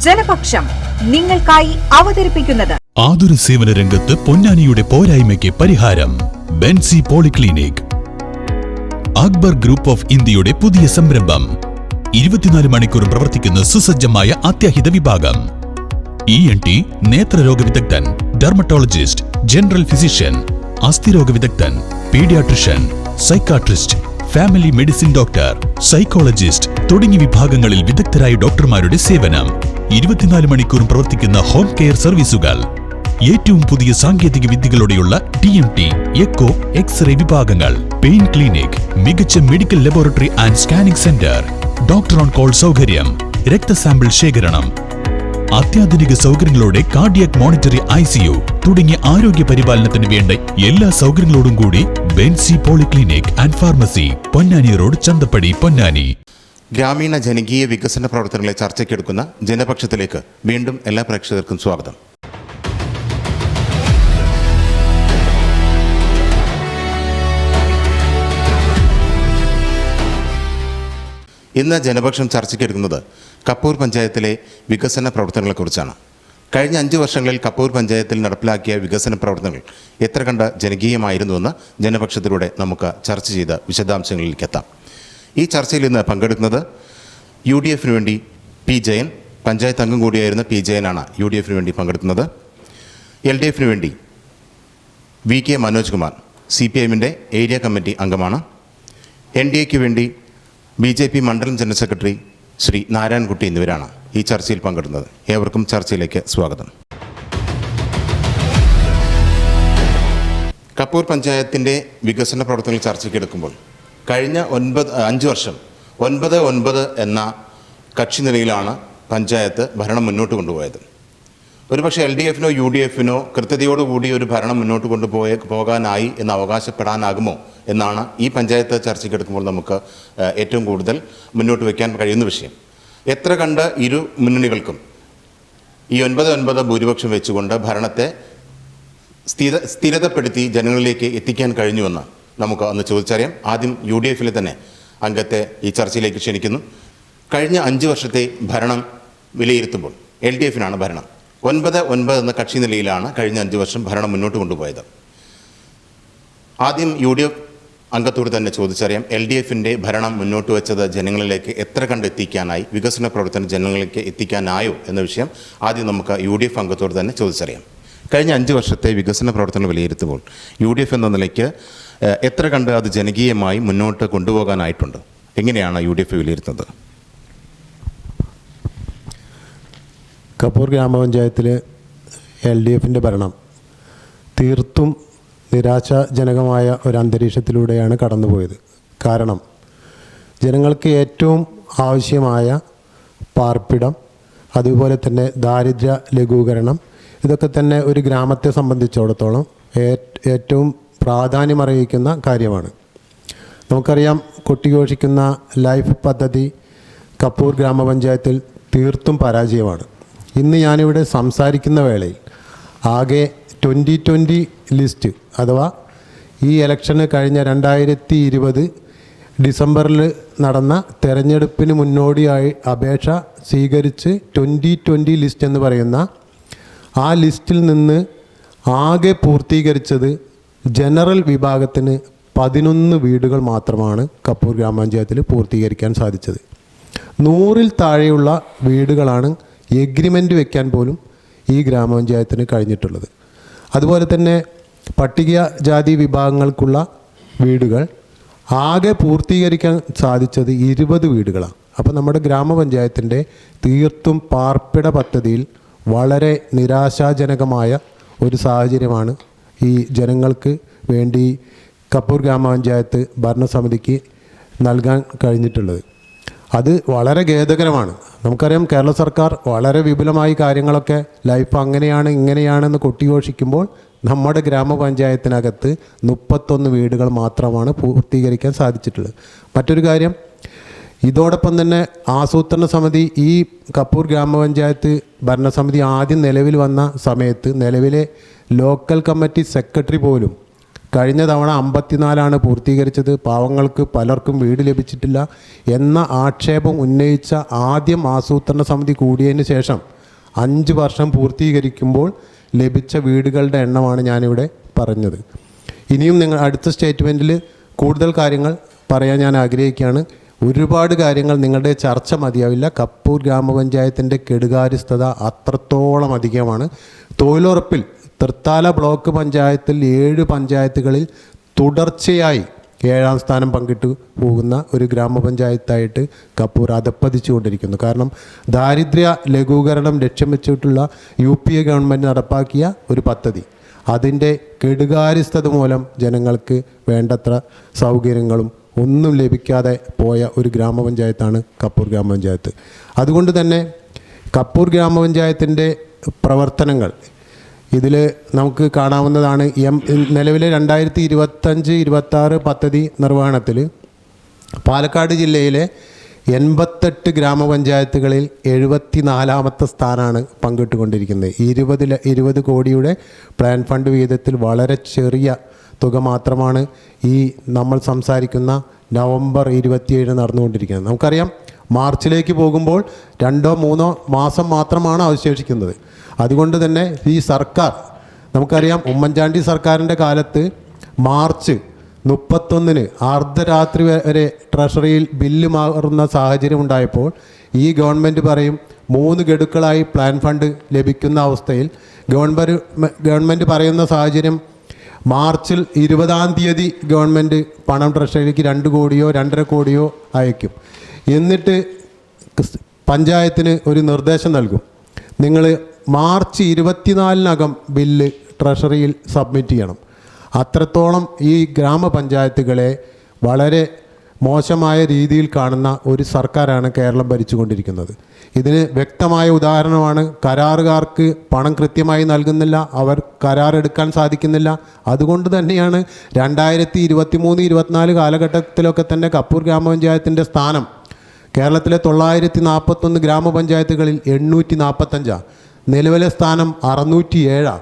ജനപക്ഷം നിങ്ങൾക്കായി അവതരിപ്പിക്കുന്നത് ആതുര സേവന രംഗത്ത് പൊന്നാനിയുടെ പോരായ്മയ്ക്ക് പരിഹാരം. Benzy polyclinic. Akbar group of ഇന്ത്യയുടെ പുതിയ സംരംഭം. 24 മണിക്കൂറും പ്രവർത്തിക്കുന്ന സുസജ്ജമായ അത്യാഹിത വിഭാഗം. ENT, നേത്രരോഗ വിദഗ്ധൻ, ഡെർമറ്റോളജിസ്റ്റ്, ജനറൽ ഫിസിഷ്യൻ, അസ്ഥിരോഗ വിദഗ്ധൻ, paediatrician, psychiatrist, family medicine doctor, psychologist തുടങ്ങിയ വിഭാഗങ്ങളിൽ വിദഗ്ധരായ ഡോക്ടർമാരുടെ സേവനം. 24 മണിക്കൂറും പ്രവർത്തിക്കുന്ന ഹോം കെയർ സർവീസുകൾ. ഏറ്റവും പുതിയ സാങ്കേതിക വിദ്യകളോടെയുള്ള TMT, എക്കോ, എക്സ്റേ വിഭാഗങ്ങൾ. പെയിൻ ക്ലിനിക്, മികച്ച medical laboratory and scanning centre, doctor on call സൗകര്യം, രക്തസാമ്പിൾ ശേഖരണം, അത്യാധുനിക സൗകര്യങ്ങളോടെ കാർഡിയാക് മോണിറ്ററി ICU തുടങ്ങിയ ആരോഗ്യ പരിപാലനത്തിന് വേണ്ട എല്ലാ സൗകര്യങ്ങളോടും കൂടി Benzy polyclinic and pharmacy, Ponnani road, Chanthappadi, Ponnani. ഗ്രാമീണ ജനകീയ വികസന പ്രവർത്തനങ്ങളെ ചർച്ചയ്ക്കെടുക്കുന്ന ജനപക്ഷത്തിലേക്ക് വീണ്ടും എല്ലാ പ്രേക്ഷകർക്കും സ്വാഗതം. ഇന്ന് ജനപക്ഷം ചർച്ചയ്ക്കെടുക്കുന്നത് കപ്പൂർ പഞ്ചായത്തിലെ വികസന പ്രവർത്തനങ്ങളെക്കുറിച്ചാണ്. കഴിഞ്ഞ 5 വർഷങ്ങളിൽ കപ്പൂർ പഞ്ചായത്തിൽ നടപ്പിലാക്കിയ വികസന പ്രവർത്തനങ്ങൾ എത്ര കണ്ട് ജനകീയമായിരുന്നുവെന്ന് ജനപക്ഷത്തിലൂടെ നമുക്ക് ചർച്ച ചെയ്ത് വിശദാംശങ്ങളിലേക്ക് എത്താം. ഈ ചർച്ചയിൽ ഇന്ന് പങ്കെടുക്കുന്നത് UDFന് വേണ്ടി P. ജയൻ, പഞ്ചായത്ത് അംഗം കൂടിയായിരുന്ന P. ജയനാണ് UDFന് വേണ്ടി പങ്കെടുക്കുന്നത്. LDFന് വേണ്ടി VK മനോജ് കുമാർ, CPIMൻ്റെ ഏരിയ കമ്മിറ്റി അംഗമാണ്. NDAക്ക് വേണ്ടി BJP മണ്ഡലം ജനറൽ സെക്രട്ടറി ശ്രീ നാരായൺകുട്ടി എന്നിവരാണ് ഈ ചർച്ചയിൽ പങ്കെടുക്കുന്നത്. ഏവർക്കും ചർച്ചയിലേക്ക് സ്വാഗതം. കപ്പൂർ പഞ്ചായത്തിൻ്റെ വികസന പ്രവർത്തനങ്ങൾ ചർച്ചയ്ക്കെടുക്കുമ്പോൾ കഴിഞ്ഞ 5 വർഷം 9-9 എന്ന കക്ഷി നിലയിലാണ് പഞ്ചായത്ത് ഭരണം മുന്നോട്ട് കൊണ്ടുപോയത്. ഒരുപക്ഷെ LDFനോ UDFനോ കൃത്യതയോടുകൂടി ഒരു ഭരണം മുന്നോട്ട് പോകാനായി എന്ന് അവകാശപ്പെടാനാകുമോ എന്നാണ് ഈ പഞ്ചായത്ത് ചർച്ചയ്ക്കെടുക്കുമ്പോൾ നമുക്ക് ഏറ്റവും കൂടുതൽ മുന്നോട്ട് വയ്ക്കാൻ കഴിയുന്ന വിഷയം. എത്ര കണ്ട് ഇരു മുന്നണികൾക്കും ഈ 9-9 ഭൂരിപക്ഷം വെച്ചുകൊണ്ട് ഭരണത്തെ സ്ഥിരതപ്പെടുത്തി ജനങ്ങളിലേക്ക് എത്തിക്കാൻ കഴിഞ്ഞുവെന്ന് നമുക്ക് ഒന്ന് ചോദിച്ചറിയാം. ആദ്യം UDFിലെ തന്നെ അംഗത്തെ ഈ ചർച്ചയിലേക്ക് ക്ഷണിക്കുന്നു. കഴിഞ്ഞ 5 വർഷത്തെ ഭരണം വിലയിരുത്തുമ്പോൾ LDFനാണ് ഭരണം. 9-9 എന്ന കക്ഷി നിലയിലാണ് കഴിഞ്ഞ 5 വർഷം ഭരണം മുന്നോട്ട് കൊണ്ടുപോയത്. ആദ്യം UDF അംഗത്തോട് തന്നെ ചോദിച്ചറിയാം, LDFൻ്റെ ഭരണം മുന്നോട്ട് വെച്ചത് ജനങ്ങളിലേക്ക് എത്ര കണ്ടെത്തിക്കാനായി, വികസന പ്രവർത്തനം ജനങ്ങളിലേക്ക് എത്തിക്കാനായോ എന്ന വിഷയം ആദ്യം നമുക്ക് UDF അംഗത്തോട് തന്നെ ചോദിച്ചറിയാം. കഴിഞ്ഞ 5 വർഷത്തെ വികസന പ്രവർത്തനങ്ങൾ വിലയിരുത്തുമ്പോൾ UDF എന്ന നിലയ്ക്ക് എത്ര കണ്ട് അത് ജനകീയമായി മുന്നോട്ട് കൊണ്ടുപോകാനായിട്ടുണ്ട്? എങ്ങനെയാണ് UDF വിലയിരുത്തുന്നത്? കപ്പൂർ ഗ്രാമപഞ്ചായത്തിൽ LDFൻ്റെ ഭരണം തീർത്തും നിരാശാജനകമായ ഒരു അന്തരീക്ഷത്തിലൂടെയാണ് കടന്നുപോയത്. കാരണം ജനങ്ങൾക്ക് ഏറ്റവും ആവശ്യമായ പാർപ്പിടം, അതുപോലെ തന്നെ ദാരിദ്ര്യ ലഘൂകരണം, ഇതൊക്കെ തന്നെ ഒരു ഗ്രാമത്തെ സംബന്ധിച്ചിടത്തോളം ഏറ്റവും പ്രാധാന്യമർഹിക്കുന്ന കാര്യമാണ്. നമുക്കറിയാം, കൊട്ടിഘോഷിക്കുന്ന ലൈഫ് പദ്ധതി കപ്പൂർ ഗ്രാമപഞ്ചായത്തിൽ തീർത്തും പരാജയമാണ്. ഇന്ന് ഞാനിവിടെ സംസാരിക്കുന്ന വേളയിൽ ആകെ 2020 ലിസ്റ്റ്, അഥവാ ഈ ഇലക്ഷന് കഴിഞ്ഞ 2020 ഡിസംബറിൽ നടന്ന തെരഞ്ഞെടുപ്പിന് മുന്നോടിയായി അപേക്ഷ സ്വീകരിച്ച് 2020 ലിസ്റ്റ് എന്ന് പറയുന്ന ആ ലിസ്റ്റിൽ നിന്ന് ആകെ പൂർത്തീകരിച്ചത് ജനറൽ വിഭാഗത്തിന് 11 വീടുകൾ മാത്രമാണ് കപ്പൂർ ഗ്രാമപഞ്ചായത്തിൽ പൂർത്തീകരിക്കാൻ സാധിച്ചത്. 100-ൽ താഴെയുള്ള വീടുകളാണ് എഗ്രിമെൻ്റ് വയ്ക്കാൻ പോലും ഈ ഗ്രാമപഞ്ചായത്തിന് കഴിഞ്ഞിട്ടുള്ളത്. അതുപോലെ തന്നെ പട്ടികജാതി വിഭാഗങ്ങൾക്കുള്ള വീടുകൾ ആകെ പൂർത്തീകരിക്കാൻ സാധിച്ചത് 20 വീടുകളാണ്. അപ്പോൾ നമ്മുടെ ഗ്രാമപഞ്ചായത്തിൻ്റെ തീർത്തും പാർപ്പിട പദ്ധതിയിൽ വളരെ നിരാശാജനകമായ ഒരു സാഹചര്യമാണ് ഈ ജനങ്ങൾക്ക് വേണ്ടി കപ്പൂർ ഗ്രാമപഞ്ചായത്ത് ഭരണസമിതിക്ക് നൽകാൻ കഴിഞ്ഞിട്ടുള്ളത്. അത് വളരെ ഖേദകരമാണ്. നമുക്കറിയാം, കേരള സർക്കാർ വളരെ വിപുലമായി കാര്യങ്ങളൊക്കെ ലൈഫ് അങ്ങനെയാണ് ഇങ്ങനെയാണെന്ന് കൊട്ടിഘോഷിക്കുമ്പോൾ നമ്മുടെ ഗ്രാമപഞ്ചായത്തിനകത്ത് 31 വീടുകൾ മാത്രമാണ് പൂർത്തീകരിക്കാൻ സാധിച്ചിട്ടുള്ളത്. മറ്റൊരു കാര്യം, ഇതോടൊപ്പം തന്നെ ആസൂത്രണ സമിതി, ഈ കപ്പൂർ ഗ്രാമപഞ്ചായത്ത് ഭരണസമിതി ആദ്യം നിലവിൽ വന്ന സമയത്ത് നിലവിലെ ലോക്കൽ കമ്മിറ്റി സെക്രട്ടറി പോലും കഴിഞ്ഞ തവണ 54 പൂർത്തീകരിച്ചത്, പാവങ്ങൾക്ക് പലർക്കും വീട് ലഭിച്ചിട്ടില്ല എന്ന ആക്ഷേപം ഉന്നയിച്ച ആദ്യം ആസൂത്രണ സമിതി കൂടിയതിന് ശേഷം 5 വർഷം പൂർത്തീകരിക്കുമ്പോൾ ലഭിച്ച വീടുകളുടെ എണ്ണമാണ് ഞാനിവിടെ പറഞ്ഞത്. ഇനിയും നിങ്ങൾ അടുത്ത സ്റ്റേറ്റ്മെൻറ്റിൽ കൂടുതൽ കാര്യങ്ങൾ പറയാൻ ഞാൻ ആഗ്രഹിക്കുകയാണ്. ഒരുപാട് കാര്യങ്ങൾ നിങ്ങളുടെ ചർച്ച മതിയാവില്ല. കപ്പൂർ ഗ്രാമപഞ്ചായത്തിൻ്റെ കെടുകാര്യസ്ഥത അത്രത്തോളം അധികമാണ്. തൊഴിലുറപ്പിൽ തൃത്താല ബ്ലോക്ക് പഞ്ചായത്തിൽ 7 പഞ്ചായത്തുകളിൽ തുടർച്ചയായി 7ാം സ്ഥാനം പങ്കിട്ട് പോകുന്ന ഒരു ഗ്രാമപഞ്ചായത്തായിട്ട് കപ്പൂർ അധപ്പതിച്ചുകൊണ്ടിരിക്കുന്നു. കാരണം ദാരിദ്ര്യ ലഘൂകരണം ലക്ഷ്യം വെച്ചിട്ടുള്ള UPA ഗവൺമെൻറ് നടപ്പാക്കിയ ഒരു പദ്ധതി, അതിൻ്റെ കെടുകാര്യസ്ഥത മൂലം ജനങ്ങൾക്ക് വേണ്ടത്ര സൗകര്യങ്ങളും ഒന്നും ലഭിക്കാതെ പോയ ഒരു ഗ്രാമപഞ്ചായത്താണ് കപ്പൂർ ഗ്രാമപഞ്ചായത്ത്. അതുകൊണ്ട് തന്നെ കപ്പൂർ ഗ്രാമപഞ്ചായത്തിൻ്റെ പ്രവർത്തനങ്ങൾ ഇതിൽ നമുക്ക് കാണാവുന്നതാണ്. നിലവിലെ 2025-26 പദ്ധതി നിർവഹണത്തിൽ പാലക്കാട് ജില്ലയിലെ 88 ഗ്രാമപഞ്ചായത്തുകളിൽ 74ാമത്തെ സ്ഥാനമാണ് പങ്കിട്ടുകൊണ്ടിരിക്കുന്നത്. 20 കോടിയുടെ പ്ലാൻ ഫണ്ട് വീതത്തിൽ വളരെ ചെറിയ തുക മാത്രമാണ് ഈ നമ്മൾ സംസാരിക്കുന്ന നവംബർ 27 നടന്നുകൊണ്ടിരിക്കുന്നത്. നമുക്കറിയാം, മാർച്ചിലേക്ക് പോകുമ്പോൾ 2-3 മാസം മാത്രമാണ് അവശേഷിക്കുന്നത്. അതുകൊണ്ട് തന്നെ ഈ സർക്കാർ, നമുക്കറിയാം ഉമ്മൻചാണ്ടി സർക്കാരിൻ്റെ കാലത്ത് മാർച്ച് 31 അർദ്ധരാത്രി വരെ ട്രഷറിയിൽ ബില്ല് മാറുന്ന സാഹചര്യം ഉണ്ടായപ്പോൾ ഈ ഗവൺമെൻറ് പറയും 3 ഗഡുക്കളായി പ്ലാൻ ഫണ്ട് ലഭിക്കുന്ന അവസ്ഥയിൽ ഗവൺമെൻറ് പറയുന്ന സാഹചര്യം മാർച്ചിൽ 20-ാം തീയതി ഗവൺമെൻറ് പണം ട്രഷറിയിലേക്ക് 2 കോടിയോ 2.5 കോടിയോ അയക്കും. എന്നിട്ട് പഞ്ചായത്തിന് ഒരു നിർദ്ദേശം നൽകും, നിങ്ങൾ മാർച്ച് 24-നകം ബില്ല് ട്രഷറിയിൽ സബ്മിറ്റ് ചെയ്യണം. അത്രത്തോളം ഈ ഗ്രാമപഞ്ചായത്തുകളെ വളരെ മോശമായ രീതിയിൽ കാണുന്ന ഒരു സർക്കാരാണ് കേരളം ഭരിച്ചുകൊണ്ടിരിക്കുന്നത്. ഇതിന് വ്യക്തമായ ഉദാഹരണമാണ് കരാറുകാർക്ക് പണം കൃത്യമായി നൽകുന്നില്ല, അവർ കരാറെടുക്കാൻ സാധിക്കുന്നില്ല. അതുകൊണ്ട് തന്നെയാണ് 2023-24 കാലഘട്ടത്തിലൊക്കെ തന്നെ കപ്പൂർ ഗ്രാമപഞ്ചായത്തിൻ്റെ സ്ഥാനം കേരളത്തിലെ 941 ഗ്രാമപഞ്ചായത്തുകളിൽ 845, നിലവിലെ സ്ഥാനം 607.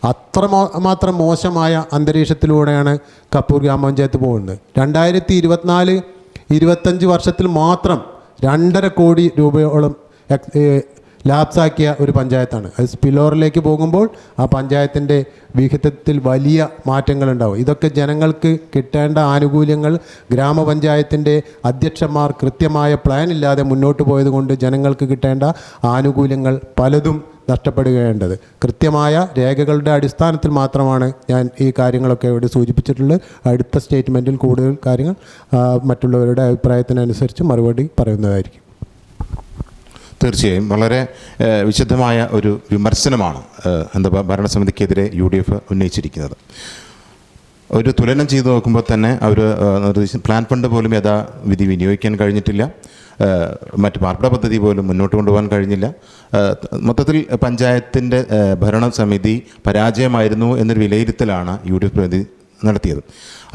അത്രമാത്രം മോശമായ അന്തരീക്ഷത്തിലൂടെയാണ് കപ്പൂർ ഗ്രാമപഞ്ചായത്ത് പോകുന്നത്. 2024-25 വർഷത്തിൽ മാത്രം 2.5 കോടി രൂപയോളം ലാപ്സാക്കിയ ഒരു പഞ്ചായത്താണ്. അത് സ്പിലോറിലേക്ക് പോകുമ്പോൾ ആ പഞ്ചായത്തിൻ്റെ വിഹിതത്തിൽ വലിയ മാറ്റങ്ങളുണ്ടാവും. ഇതൊക്കെ ജനങ്ങൾക്ക് കിട്ടേണ്ട ആനുകൂല്യങ്ങൾ ഗ്രാമപഞ്ചായത്തിൻ്റെ അധ്യക്ഷന്മാർ കൃത്യമായ പ്ലാൻ ഇല്ലാതെ മുന്നോട്ട് പോയതുകൊണ്ട് ജനങ്ങൾക്ക് കിട്ടേണ്ട ആനുകൂല്യങ്ങൾ പലതും നഷ്ടപ്പെടുകയേണ്ടത്. കൃത്യമായ രേഖകളുടെ അടിസ്ഥാനത്തിൽ മാത്രമാണ് ഞാൻ ഈ കാര്യങ്ങളൊക്കെ ഇവിടെ സൂചിപ്പിച്ചിട്ടുള്ളത്. അടുത്ത സ്റ്റേറ്റ്മെൻറ്റിൽ കൂടുതൽ കാര്യങ്ങൾ മറ്റുള്ളവരുടെ അഭിപ്രായത്തിനനുസരിച്ച് മറുപടി പറയുന്നതായിരിക്കും. തീർച്ചയായും വളരെ വിശദമായ ഒരു വിമർശനമാണ് ഭരണസമിതിക്കെതിരെ UDF ഉന്നയിച്ചിരിക്കുന്നത്. ഒരു തുലനം ചെയ്തു നോക്കുമ്പോൾ തന്നെ അവർ പ്ലാൻ ഫണ്ട് പോലും യഥാവിധി വിനിയോഗിക്കാൻ കഴിഞ്ഞിട്ടില്ല, മറ്റ് പാർപ്പിട പദ്ധതി പോലും മുന്നോട്ട് കൊണ്ടുപോകാൻ കഴിഞ്ഞില്ല. മൊത്തത്തിൽ പഞ്ചായത്തിൻ്റെ ഭരണസമിതി പരാജയമായിരുന്നു എന്നൊരു വിലയിരുത്തലാണ് UDF പ്രതിനിധി നടത്തിയത്.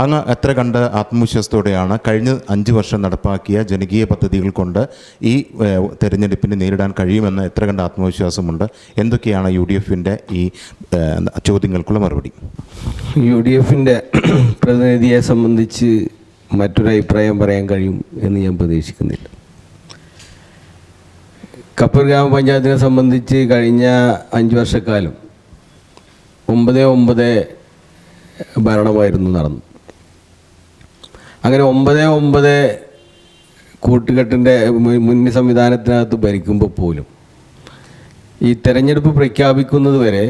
അങ്ങ് എത്ര കണ്ട് ആത്മവിശ്വാസത്തോടെയാണ് കഴിഞ്ഞ 5 വർഷം നടപ്പാക്കിയ ജനകീയ പദ്ധതികൾ കൊണ്ട് ഈ തെരഞ്ഞെടുപ്പിനെ നേരിടാൻ കഴിയുമെന്ന് എത്ര കണ്ട് ആത്മവിശ്വാസമുണ്ട്? എന്തൊക്കെയാണ് UDFൻ്റെ ഈ ചോദ്യങ്ങൾക്കുള്ള മറുപടി? UDFൻ്റെ പ്രതിനിധിയെ സംബന്ധിച്ച് മറ്റൊരു അഭിപ്രായം പറയാൻ കഴിയും എന്ന് ഞാൻ പ്രതീക്ഷിക്കുന്നില്ല. കപ്പൂർ ഗ്രാമപഞ്ചായത്തിനെ സംബന്ധിച്ച് കഴിഞ്ഞ 5 വർഷക്കാലം 9-9 ഭരണമായിരുന്നു നടന്നു. അങ്ങനെ 9-9 കൂട്ടുകെട്ടിൻ്റെ മുൻ സംവിധാനത്തിനകത്ത് ഭരിക്കുമ്പോൾ പോലും ഈ തെരഞ്ഞെടുപ്പ് പ്രഖ്യാപിക്കുന്നത് വരെ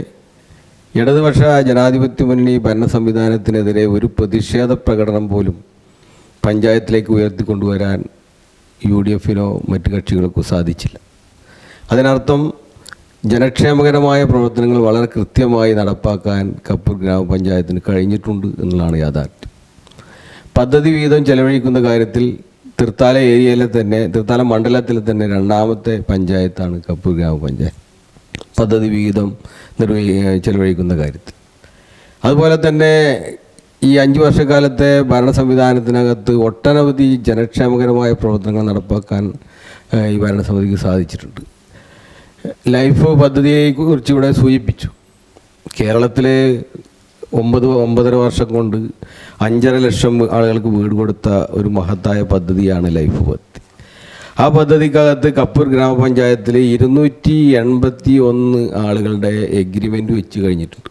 ഇടതുപക്ഷ ജനാധിപത്യ മുന്നണി ഭരണ സംവിധാനത്തിനെതിരെ ഒരു പ്രതിഷേധ പ്രകടനം പോലും പഞ്ചായത്തിലേക്ക് ഉയർത്തിക്കൊണ്ടുവരാൻ UDFനോ മറ്റു കക്ഷികൾക്കോ സാധിച്ചില്ല. അതിനർത്ഥം ജനക്ഷേമകരമായ പ്രവർത്തനങ്ങൾ വളരെ കൃത്യമായി നടപ്പാക്കാൻ കപ്പൂർ ഗ്രാമപഞ്ചായത്തിന് കഴിഞ്ഞിട്ടുണ്ട് എന്നുള്ളതാണ് യാഥാർത്ഥ്യം. പദ്ധതി വീതം ചെലവഴിക്കുന്ന കാര്യത്തിൽ തൃത്താല ഏരിയയിലെ തന്നെ, തൃത്താല മണ്ഡലത്തിൽ തന്നെ 2ാമത്തെ പഞ്ചായത്താണ് കപ്പൂർ ഗ്രാമപഞ്ചായത്ത് പദ്ധതി വീതം ചെലവഴിക്കുന്ന കാര്യത്തിൽ. അതുപോലെ തന്നെ ഈ 5 വർഷക്കാലത്തെ ഭരണ സംവിധാനത്തിനകത്ത് ഒട്ടനവധി ജനക്ഷേമകരമായ പ്രവർത്തനങ്ങൾ നടപ്പാക്കാൻ ഈ ഭരണസമിതിക്ക് സാധിച്ചിട്ടുണ്ട്. ലൈഫ് പദ്ധതിയെക്കുറിച്ച് ഇവിടെ സൂചിപ്പിച്ചു. കേരളത്തിലെ 9-9.5 വർഷം കൊണ്ട് 5.5 ലക്ഷം ആളുകൾക്ക് വീട് കൊടുത്ത ഒരു മഹത്തായ പദ്ധതിയാണ് ലൈഫ് പദ്ധതി. ആ പദ്ധതിക്കകത്ത് കപ്പൂർ ഗ്രാമപഞ്ചായത്തിൽ 281 ആളുകളുടെ എഗ്രിമെൻ്റ് വെച്ച് കഴിഞ്ഞിട്ടുണ്ട്.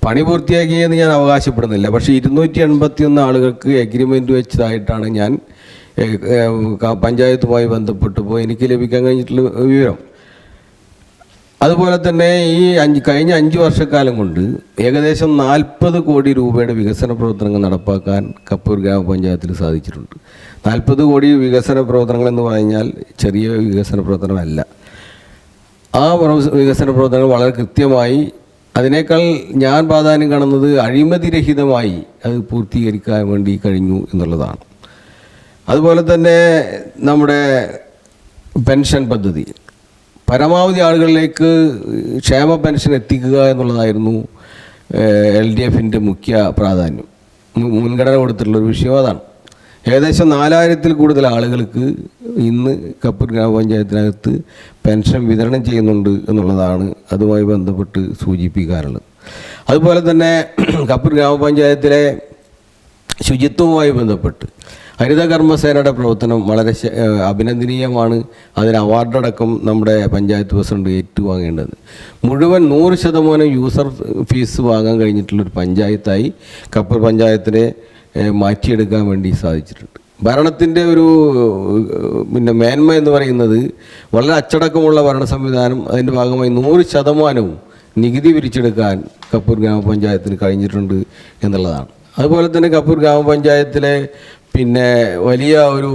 പണി പൂർത്തിയാക്കിയെന്ന് ഞാൻ അവകാശപ്പെടുന്നില്ല, പക്ഷേ 281 ആളുകൾക്ക് എഗ്രിമെൻ്റ് വെച്ചതായിട്ടാണ് ഞാൻ പഞ്ചായത്തുമായി ബന്ധപ്പെട്ടപ്പോൾ എനിക്ക് ലഭിക്കാൻ കഴിഞ്ഞിട്ടുള്ള വിവരം. അതുപോലെ തന്നെ ഈ കഴിഞ്ഞ 5 വർഷക്കാലം കൊണ്ട് ഏകദേശം 40 കോടി രൂപയുടെ വികസന പ്രവർത്തനങ്ങൾ നടപ്പാക്കാൻ കപ്പൂർ ഗ്രാമപഞ്ചായത്തിൽ സാധിച്ചിട്ടുണ്ട്. 40 കോടി വികസന പ്രവർത്തനങ്ങൾ എന്ന് പറഞ്ഞാൽ ചെറിയ വികസന പ്രവർത്തനമല്ല. ആ വികസന പ്രവർത്തനങ്ങൾ വളരെ കൃത്യമായി, അതിനേക്കാൾ ഞാൻ പ്രാധാന്യം കാണുന്നത് അഴിമതിരഹിതമായി അത് പൂർത്തീകരിക്കാൻ വേണ്ടി കഴിഞ്ഞു എന്നുള്ളതാണ്. അതുപോലെ തന്നെ നമ്മുടെ പെൻഷൻ പദ്ധതി പരമാവധി ആളുകളിലേക്ക് ക്ഷേമ പെൻഷൻ എത്തിക്കുക എന്നുള്ളതായിരുന്നു LDFിൻ്റെ മുഖ്യ പ്രാധാന്യം, മുൻഗണന കൊടുത്തിട്ടുള്ളൊരു വിഷയം അതാണ്. ഏകദേശം 4000-ൽ കൂടുതൽ ആളുകൾക്ക് ഇന്ന് കപ്പൂർ ഗ്രാമപഞ്ചായത്തിനകത്ത് പെൻഷൻ വിതരണം ചെയ്യുന്നുണ്ട് എന്നുള്ളതാണ് അതുമായി ബന്ധപ്പെട്ട് സൂചിപ്പിക്കാറുള്ളത്. അതുപോലെ തന്നെ കപ്പൂർ ഗ്രാമപഞ്ചായത്തിലെ ശുചിത്വവുമായി ബന്ധപ്പെട്ട് ഹരിത കർമ്മസേനയുടെ പ്രവർത്തനം വളരെ അഭിനന്ദനീയമാണ്. അതിന് അവാർഡടക്കം നമ്മുടെ പഞ്ചായത്ത് പ്രസിഡന്റ് ഏറ്റുവാങ്ങേണ്ടത്. മുഴുവൻ 100% യൂസർ ഫീസ് വാങ്ങാൻ കഴിഞ്ഞിട്ടുള്ളൊരു പഞ്ചായത്തായി കപ്പൂർ പഞ്ചായത്തിനെ മാറ്റിയെടുക്കാൻ വേണ്ടി സാധിച്ചിട്ടുണ്ട്. ഭരണത്തിൻ്റെ ഒരു മേന്മ എന്ന് പറയുന്നത് വളരെ അച്ചടക്കമുള്ള ഭരണ സംവിധാനം. അതിൻ്റെ ഭാഗമായി 100% നികുതി പിരിച്ചെടുക്കാൻ കപ്പൂർ ഗ്രാമപഞ്ചായത്തിന് കഴിഞ്ഞിട്ടുണ്ട് എന്നുള്ളതാണ്. അതുപോലെ തന്നെ കപ്പൂർ ഗ്രാമപഞ്ചായത്തിലെ വലിയ ഒരു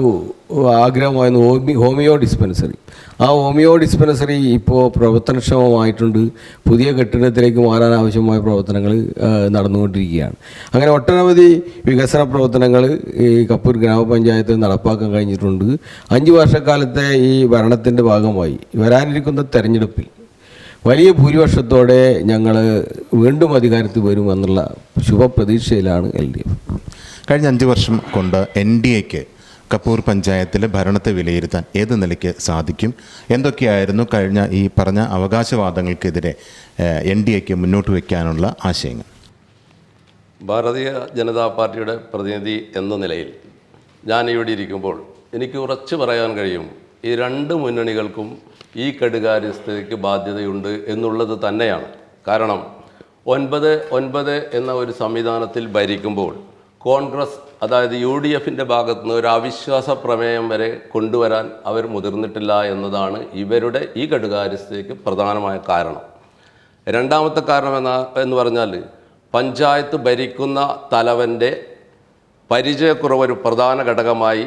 ആഗ്രഹമായിരുന്നു ഹോമിയോ ഡിസ്പെൻസറി. ആ ഹോമിയോ ഡിസ്പെൻസറി ഇപ്പോൾ പ്രവർത്തനക്ഷമമായിട്ടുണ്ട്. പുതിയ കെട്ടിടത്തിലേക്ക് മാറാൻ ആവശ്യമായ പ്രവർത്തനങ്ങൾ നടന്നുകൊണ്ടിരിക്കുകയാണ്. അങ്ങനെ ഒട്ടനവധി വികസന പ്രവർത്തനങ്ങൾ ഈ കപ്പൂർ ഗ്രാമപഞ്ചായത്തിൽ നടപ്പാക്കാൻ കഴിഞ്ഞിട്ടുണ്ട്. 5 വർഷക്കാലത്തെ ഈ ഭരണത്തിൻ്റെ ഭാഗമായി വരാനിരിക്കുന്ന തെരഞ്ഞെടുപ്പിൽ വലിയ ഭൂരിപക്ഷത്തോടെ ഞങ്ങൾ വീണ്ടും അധികാരത്തിൽ വരുമെന്നുള്ള ശുഭപ്രതീക്ഷയിലാണ് LDF. കഴിഞ്ഞ 5 വർഷം കൊണ്ട് NDAക്ക് കപ്പൂർ പഞ്ചായത്തിലെ ഭരണത്തെ വിലയിരുത്താൻ ഏത് നിലയ്ക്ക് സാധിക്കും? എന്തൊക്കെയായിരുന്നു കഴിഞ്ഞ ഈ പറഞ്ഞ അവകാശവാദങ്ങൾക്കെതിരെ NDAക്ക് മുന്നോട്ട് വയ്ക്കാനുള്ള ആശയങ്ങൾ? ഭാരതീയ ജനതാ പാർട്ടിയുടെ പ്രതിനിധി എന്ന നിലയിൽ ഞാൻ ഇവിടെ ഇരിക്കുമ്പോൾ എനിക്ക് ഉറച്ചു പറയാൻ കഴിയും, ഈ 2 മുന്നണികൾക്കും ഈ കെടുകാര്യസ്ഥതയ്ക്ക് ബാധ്യതയുണ്ട് എന്നുള്ളത് തന്നെയാണ്. കാരണം 9-9 എന്ന ഒരു സംവിധാനത്തിൽ ഭരിക്കുമ്പോൾ കോൺഗ്രസ്, അതായത് UDFിൻ്റെ ഭാഗത്തു നിന്ന് ഒരു അവിശ്വാസ പ്രമേയം വരെ കൊണ്ടുവരാൻ അവർ മുതിർന്നിട്ടില്ല എന്നതാണ് ഇവരുടെ ഈ കെടുകാര്യസ്ഥതയ്ക്ക് പ്രധാനമായ കാരണം. രണ്ടാമത്തെ കാരണം എന്ന് പറഞ്ഞാൽ പഞ്ചായത്ത് ഭരിക്കുന്ന തലവൻ്റെ പരിചയക്കുറവ് ഒരു പ്രധാന ഘടകമായി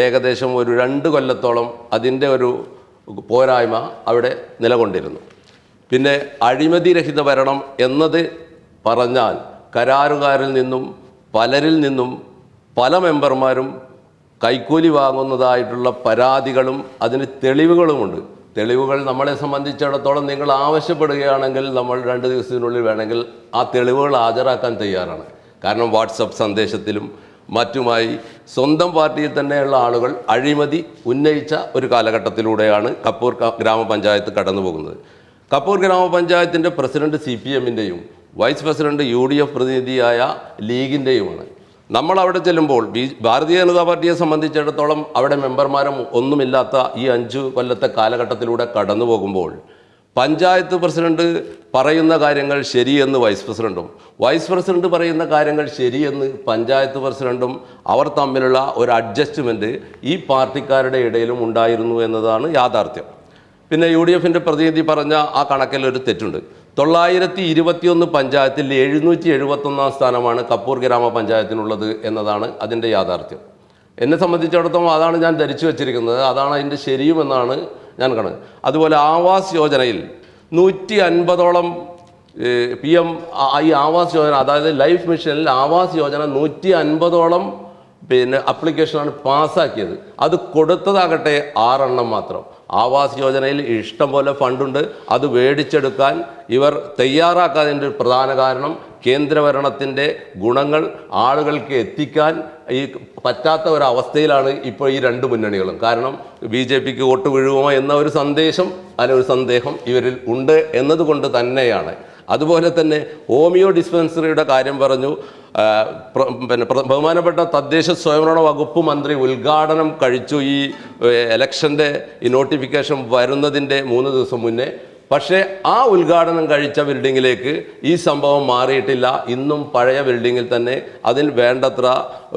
ഏകദേശം ഒരു 2 കൊല്ലത്തോളം അതിൻ്റെ ഒരു പോരായ്മ അവിടെ നിലകൊണ്ടിരുന്നു. പിന്നെ അഴിമതിരഹിത ഭരണം എന്നത് പറഞ്ഞാൽ കരാറുകാരിൽ നിന്നും പലരിൽ നിന്നും പല മെമ്പർമാരും കൈക്കൂലി വാങ്ങുന്നതായിട്ടുള്ള പരാതികളും അതിന് തെളിവുകളുമുണ്ട്. തെളിവുകൾ നമ്മളെ സംബന്ധിച്ചിടത്തോളം നിങ്ങൾ ആവശ്യപ്പെടുകയാണെങ്കിൽ നമ്മൾ 2 ദിവസത്തിനുള്ളിൽ വേണമെങ്കിൽ ആ തെളിവുകൾ ഹാജരാക്കാൻ തയ്യാറാണ്. കാരണം വാട്സപ്പ് സന്ദേശത്തിലും മറ്റുമായി സ്വന്തം പാർട്ടിയിൽ തന്നെയുള്ള ആളുകൾ അഴിമതി ഉന്നയിച്ച ഒരു കാലഘട്ടത്തിലൂടെയാണ് കപ്പൂർ ഗ്രാമപഞ്ചായത്ത് കടന്നു പോകുന്നത്. കപ്പൂർ ഗ്രാമപഞ്ചായത്തിൻ്റെ പ്രസിഡന്റ് CPMൻ്റെയും വൈസ് പ്രസിഡന്റ് UDF പ്രതിനിധിയായ ലീഗിൻ്റെയുമാണ്. നമ്മളവിടെ ചെല്ലുമ്പോൾ ഭാരതീയ ജനതാ പാർട്ടിയെ സംബന്ധിച്ചിടത്തോളം അവിടെ മെമ്പർമാരും ഒന്നുമില്ലാത്ത ഈ 5 കൊല്ലത്തെ കാലഘട്ടത്തിലൂടെ കടന്നു പോകുമ്പോൾ പഞ്ചായത്ത് പ്രസിഡന്റ് പറയുന്ന കാര്യങ്ങൾ ശരിയെന്ന് വൈസ് പ്രസിഡന്റ് പറയുന്ന കാര്യങ്ങൾ ശരിയെന്ന് പഞ്ചായത്ത് പ്രസിഡന്റും അവർ തമ്മിലുള്ള ഒരു അഡ്ജസ്റ്റ്മെൻറ്റ് ഈ പാർട്ടിക്കാരുടെ ഇടയിലും ഉണ്ടായിരുന്നു എന്നതാണ് യാഥാർത്ഥ്യം. പിന്നെ UDFിൻ്റെ പ്രതിനിധി പറഞ്ഞ ആ കണക്കിൽ ഒരു തെറ്റുണ്ട്. 921 പഞ്ചായത്തിൽ 771 സ്ഥാനമാണ് കപ്പൂർ ഗ്രാമപഞ്ചായത്തിനുള്ളത് എന്നതാണ് അതിൻ്റെ യാഥാർത്ഥ്യം. എന്നെ സംബന്ധിച്ചിടത്തോളം അതാണ് ഞാൻ ധരിച്ചു വച്ചിരിക്കുന്നത്, അതാണ് അതിൻ്റെ ശരിയുമെന്നാണ് ഞാൻ കാണുന്നത്. അതുപോലെ ആവാസ് യോജനയിൽ 150ഓളം PM ഈ ആവാസ് യോജന, അതായത് ലൈഫ് മിഷനിൽ ആവാസ് യോജന 150ഓളം അപ്ലിക്കേഷനാണ് പാസ്സാക്കിയത്. അത് കൊടുത്തതാകട്ടെ 6 എണ്ണം മാത്രം. ആവാസ് യോജനയിൽ ഇഷ്ടം പോലെ ഫണ്ടുണ്ട്. അത് മേടിച്ചെടുക്കാൻ ഇവർ തയ്യാറാക്കാതിൻ്റെ ഒരു പ്രധാന കാരണം കേന്ദ്രഭരണത്തിൻ്റെ ഗുണങ്ങൾ ആളുകൾക്ക് എത്തിക്കാൻ ഈ പറ്റാത്ത ഒരവസ്ഥയിലാണ് ഇപ്പോൾ ഈ 2 മുന്നണികളും. കാരണം BJPക്ക് വോട്ട് വീഴുമോ എന്ന ഒരു സന്ദേശം, ഒരു സന്ദേഹം ഇവരിൽ ഉണ്ട് എന്നതുകൊണ്ട് തന്നെയാണ്. അതുപോലെ തന്നെ ഹോമിയോ ഡിസ്പെൻസറിയുടെ കാര്യം പറഞ്ഞു. പിന്നെ ബഹുമാനപ്പെട്ട തദ്ദേശ സ്വയംഭരണ വകുപ്പ് മന്ത്രി ഉദ്ഘാടനം കഴിച്ചു ഈ ഇലക്ഷൻ്റെ ഈ നോട്ടിഫിക്കേഷൻ വരുന്നതിൻ്റെ 3 ദിവസം മുന്നേ. പക്ഷേ ആ ഉദ്ഘാടനം കഴിച്ച ബിൽഡിങ്ങിലേക്ക് ഈ സംഭവം മാറിയിട്ടില്ല. ഇന്നും പഴയ ബിൽഡിങ്ങിൽ തന്നെ അതിൽ വേണ്ടത്ര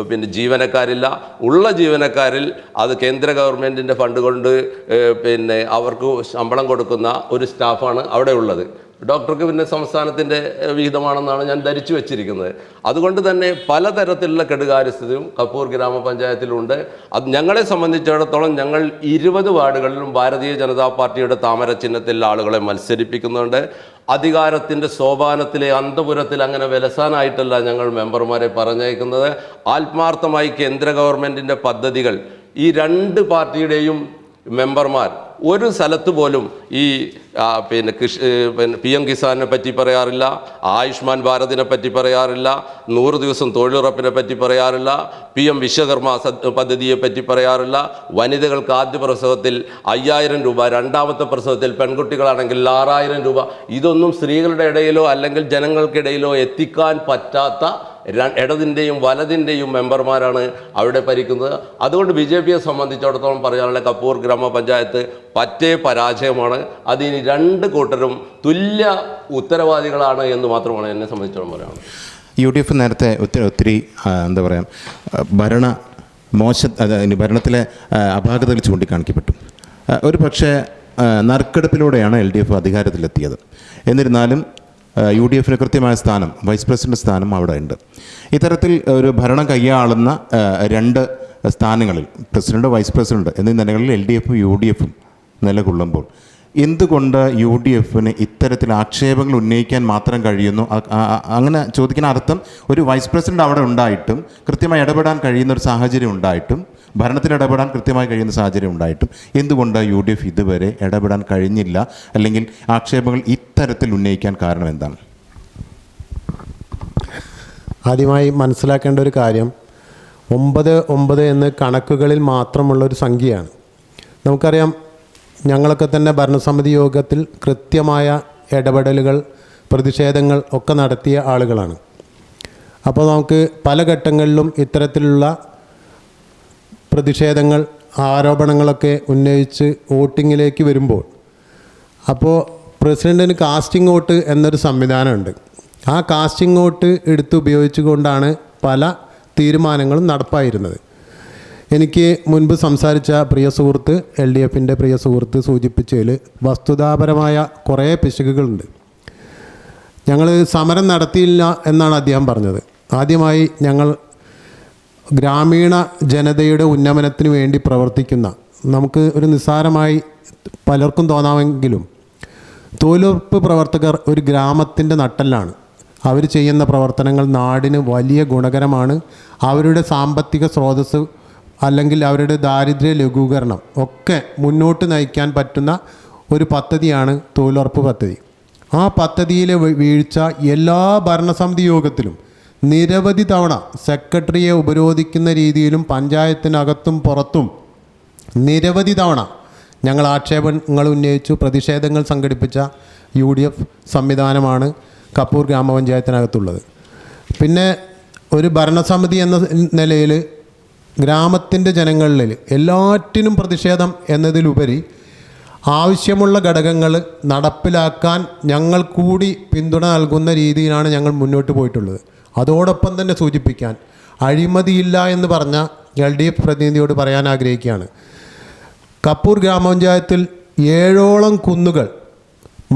പിന്നെ ജീവനക്കാരില്ല. ഉള്ള ജീവനക്കാരിൽ അത് കേന്ദ്ര ഗവൺമെൻറ്റിൻ്റെ ഫണ്ട് കൊണ്ട് പിന്നെ അവർക്ക് ശമ്പളം കൊടുക്കുന്ന ഒരു സ്റ്റാഫാണ് അവിടെ ഉള്ളത്. ഡോക്ടർക്ക് പിന്നെ സംസ്ഥാനത്തിൻ്റെ വിഹിതമാണെന്നാണ് ഞാൻ ധരിച്ചു വെച്ചിരിക്കുന്നത്. അതുകൊണ്ട് തന്നെ പലതരത്തിലുള്ള കെടുകാര്യസ്ഥതയും കപ്പൂർ ഗ്രാമപഞ്ചായത്തിലുണ്ട്. അത് ഞങ്ങളെ സംബന്ധിച്ചിടത്തോളം ഞങ്ങൾ 20 വാർഡുകളിലും ഭാരതീയ ജനതാ പാർട്ടിയുടെ താമര ചിഹ്നത്തിൽ ആളുകളെ മത്സരിപ്പിക്കുന്നുണ്ട്. അധികാരത്തിൻ്റെ സോപാനത്തിലെ അന്തപുരത്തിൽ അങ്ങനെ വിലസാനായിട്ടല്ല ഞങ്ങൾ മെമ്പർമാരെ പറഞ്ഞയക്കുന്നത്. ആത്മാർത്ഥമായി കേന്ദ്ര ഗവൺമെൻറ്റിൻ്റെ പദ്ധതികൾ ഈ 2 പാർട്ടിയുടെയും മെമ്പർമാർ ഒരു സ്ഥലത്ത് പോലും ഈ പിന്നെ PM കിസാനെ പറ്റി പറയാറില്ല, ആയുഷ്മാൻ ഭാരതിനെ പറ്റി പറയാറില്ല, 100 ദിവസം തൊഴിലുറപ്പിനെ പറ്റി പറയാറില്ല, PM വിശ്വകർമ്മ പദ്ധതിയെ പറ്റി പറയാറില്ല, വനിതകൾക്ക് ആദ്യ പ്രസവത്തിൽ 5000 രൂപ, രണ്ടാമത്തെ പ്രസവത്തിൽ പെൺകുട്ടികളാണെങ്കിൽ 6000 രൂപ. ഇതൊന്നും സ്ത്രീകളുടെ ഇടയിലോ അല്ലെങ്കിൽ ജനങ്ങൾക്കിടയിലോ എത്തിക്കാൻ പറ്റാത്ത ഇടതിൻ്റെയും വലതിൻ്റെയും മെമ്പർമാരാണ് അവിടെ ഭരിക്കുന്നത്. അതുകൊണ്ട് BJPയെ സംബന്ധിച്ചിടത്തോളം പറയാനുള്ള കപ്പൂർ ഗ്രാമപഞ്ചായത്ത് പറ്റേ പരാജയമാണ്. അതിന് 2 കൂട്ടരും തുല്യ ഉത്തരവാദികളാണ് എന്ന് മാത്രമാണ് എന്നെ സംബന്ധിച്ചിടത്തോളം പറയാനുള്ളത്. UDF നേരത്തെ ഒത്തിരി എന്താ പറയുക ഭരണത്തിലെ അപാകതകൾ ചൂണ്ടിക്കാണിക്കപ്പെട്ടു. ഒരു പക്ഷേ നറുക്കെടുപ്പിലൂടെയാണ് LDF അധികാരത്തിലെത്തിയത്. എന്നിരുന്നാലും UDF കൃത്യമായ സ്ഥാനം, വൈസ് പ്രസിഡന്റ് സ്ഥാനം അവിടെ ഉണ്ട്. ഇത്തരത്തിൽ ഒരു ഭരണം കൈയാളുന്ന 2 സ്ഥാനങ്ങളിൽ പ്രസിഡന്റ്, വൈസ് പ്രസിഡന്റ് എന്നീ നിലകളിൽ LDFും UDFും നിലകൊള്ളുമ്പോൾ എന്തുകൊണ്ട് UDFന് ഇത്തരത്തിൽ ആക്ഷേപങ്ങൾ ഉന്നയിക്കാൻ മാത്രം കഴിയുന്നു? അങ്ങനെ ചോദിക്കുന്ന അർത്ഥം ഒരു വൈസ് പ്രസിഡന്റ് അവിടെ ഉണ്ടായിട്ടും കൃത്യമായി ഇടപെടാൻ കഴിയുന്ന ഒരു സാഹചര്യം ഉണ്ടായിട്ടും ഭരണത്തിൽ ഇടപെടാൻ കൃത്യമായി കഴിയുന്ന സാഹചര്യം ഉണ്ടായിട്ടും എന്തുകൊണ്ട് UDF ഇതുവരെ ഇടപെടാൻ കഴിഞ്ഞില്ല, അല്ലെങ്കിൽ ആക്ഷേപങ്ങൾ ഇത്തരത്തിൽ ഉന്നയിക്കാൻ കാരണം എന്താണ്? ആദ്യമായി മനസ്സിലാക്കേണ്ട ഒരു കാര്യം 9 എന്ന് കണക്കുകളിൽ മാത്രമുള്ളൊരു സംഖ്യയാണ്. നമുക്കറിയാം, ഞങ്ങളൊക്കെ തന്നെ ഭരണസമിതി യോഗത്തിൽ കൃത്യമായ ഇടപെടലുകൾ, പ്രതിഷേധങ്ങൾ ഒക്കെ നടത്തിയ ആളുകളാണ്. അപ്പോൾ നമുക്ക് പല ഘട്ടങ്ങളിലും ഇത്തരത്തിലുള്ള പ്രതിഷേധങ്ങൾ, ആരോപണങ്ങളൊക്കെ ഉന്നയിച്ച് വോട്ടിങ്ങിലേക്ക് വരുമ്പോൾ അപ്പോൾ പ്രസിഡൻറ്റിന് കാസ്റ്റിംഗ് വോട്ട് എന്നൊരു സംവിധാനമുണ്ട്. ആ കാസ്റ്റിംഗ് വോട്ട് എടുത്ത് ഉപയോഗിച്ചുകൊണ്ടാണ് പല തീരുമാനങ്ങളും നടപ്പായിരുന്നത്. എനിക്ക് മുൻപ് സംസാരിച്ച പ്രിയ സുഹൃത്ത്, LDFൻ്റെ പ്രിയ സുഹൃത്ത് സൂചിപ്പിച്ചതിൽ വസ്തുതാപരമായ കുറേ പിശകുകളുണ്ട്. ഞങ്ങൾ സമരം നടത്തിയില്ല എന്നാണ് അദ്ദേഹം പറഞ്ഞത്. ആദ്യമായി ഞങ്ങൾ ഗ്രാമീണ ജനതയുടെ ഉന്നമനത്തിന് വേണ്ടി പ്രവർത്തിക്കുന്ന, നമുക്ക് ഒരു നിസ്സാരമായി പലർക്കും തോന്നാമെങ്കിലും തൊഴിലുറപ്പ് പ്രവർത്തകർ ഒരു ഗ്രാമത്തിൻ്റെ നട്ടെല്ലാണ്. അവർ ചെയ്യുന്ന പ്രവർത്തനങ്ങൾ നാടിന് വലിയ ഗുണകരമാണ്. അവരുടെ സാമ്പത്തിക സ്രോതസ്സ് അല്ലെങ്കിൽ അവരുടെ ദാരിദ്ര്യ ലഘൂകരണം ഒക്കെ മുന്നോട്ട് നയിക്കാൻ പറ്റുന്ന ഒരു പദ്ധതിയാണ് തൊഴിലുറപ്പ് പദ്ധതി. ആ പദ്ധതിയിലെ വീഴ്ച എല്ലാ ഭരണസമിതി യോഗത്തിലും നിരവധി തവണ സെക്രട്ടറിയെ ഉപരോധിക്കുന്ന രീതിയിലും പഞ്ചായത്തിനകത്തും പുറത്തും നിരവധി തവണ ഞങ്ങൾ ആക്ഷേപങ്ങൾ ഉന്നയിച്ചു, പ്രതിഷേധങ്ങൾ സംഘടിപ്പിച്ച UDF സംവിധാനമാണ് കപ്പൂർ ഗ്രാമപഞ്ചായത്തിനകത്തുള്ളത്. പിന്നെ ഒരു ഭരണസമിതി എന്ന നിലയിൽ ഗ്രാമത്തിൻ്റെ ജനങ്ങളിൽ എല്ലാറ്റിനും പ്രതിഷേധം എന്നതിലുപരി ആവശ്യമുള്ള ഘടകങ്ങൾ നടപ്പിലാക്കാൻ ഞങ്ങൾ കൂടി പിന്തുണ നൽകുന്ന രീതിയിലാണ് ഞങ്ങൾ മുന്നോട്ട് പോയിട്ടുള്ളത്. അതോടൊപ്പം തന്നെ സൂചിപ്പിക്കാൻ, അഴിമതിയില്ല എന്ന് പറഞ്ഞ LDF പ്രതിനിധിയോട് പറയാൻ ആഗ്രഹിക്കുകയാണ്. കപ്പൂർ ഗ്രാമപഞ്ചായത്തിൽ 7ഓളം കുന്നുകൾ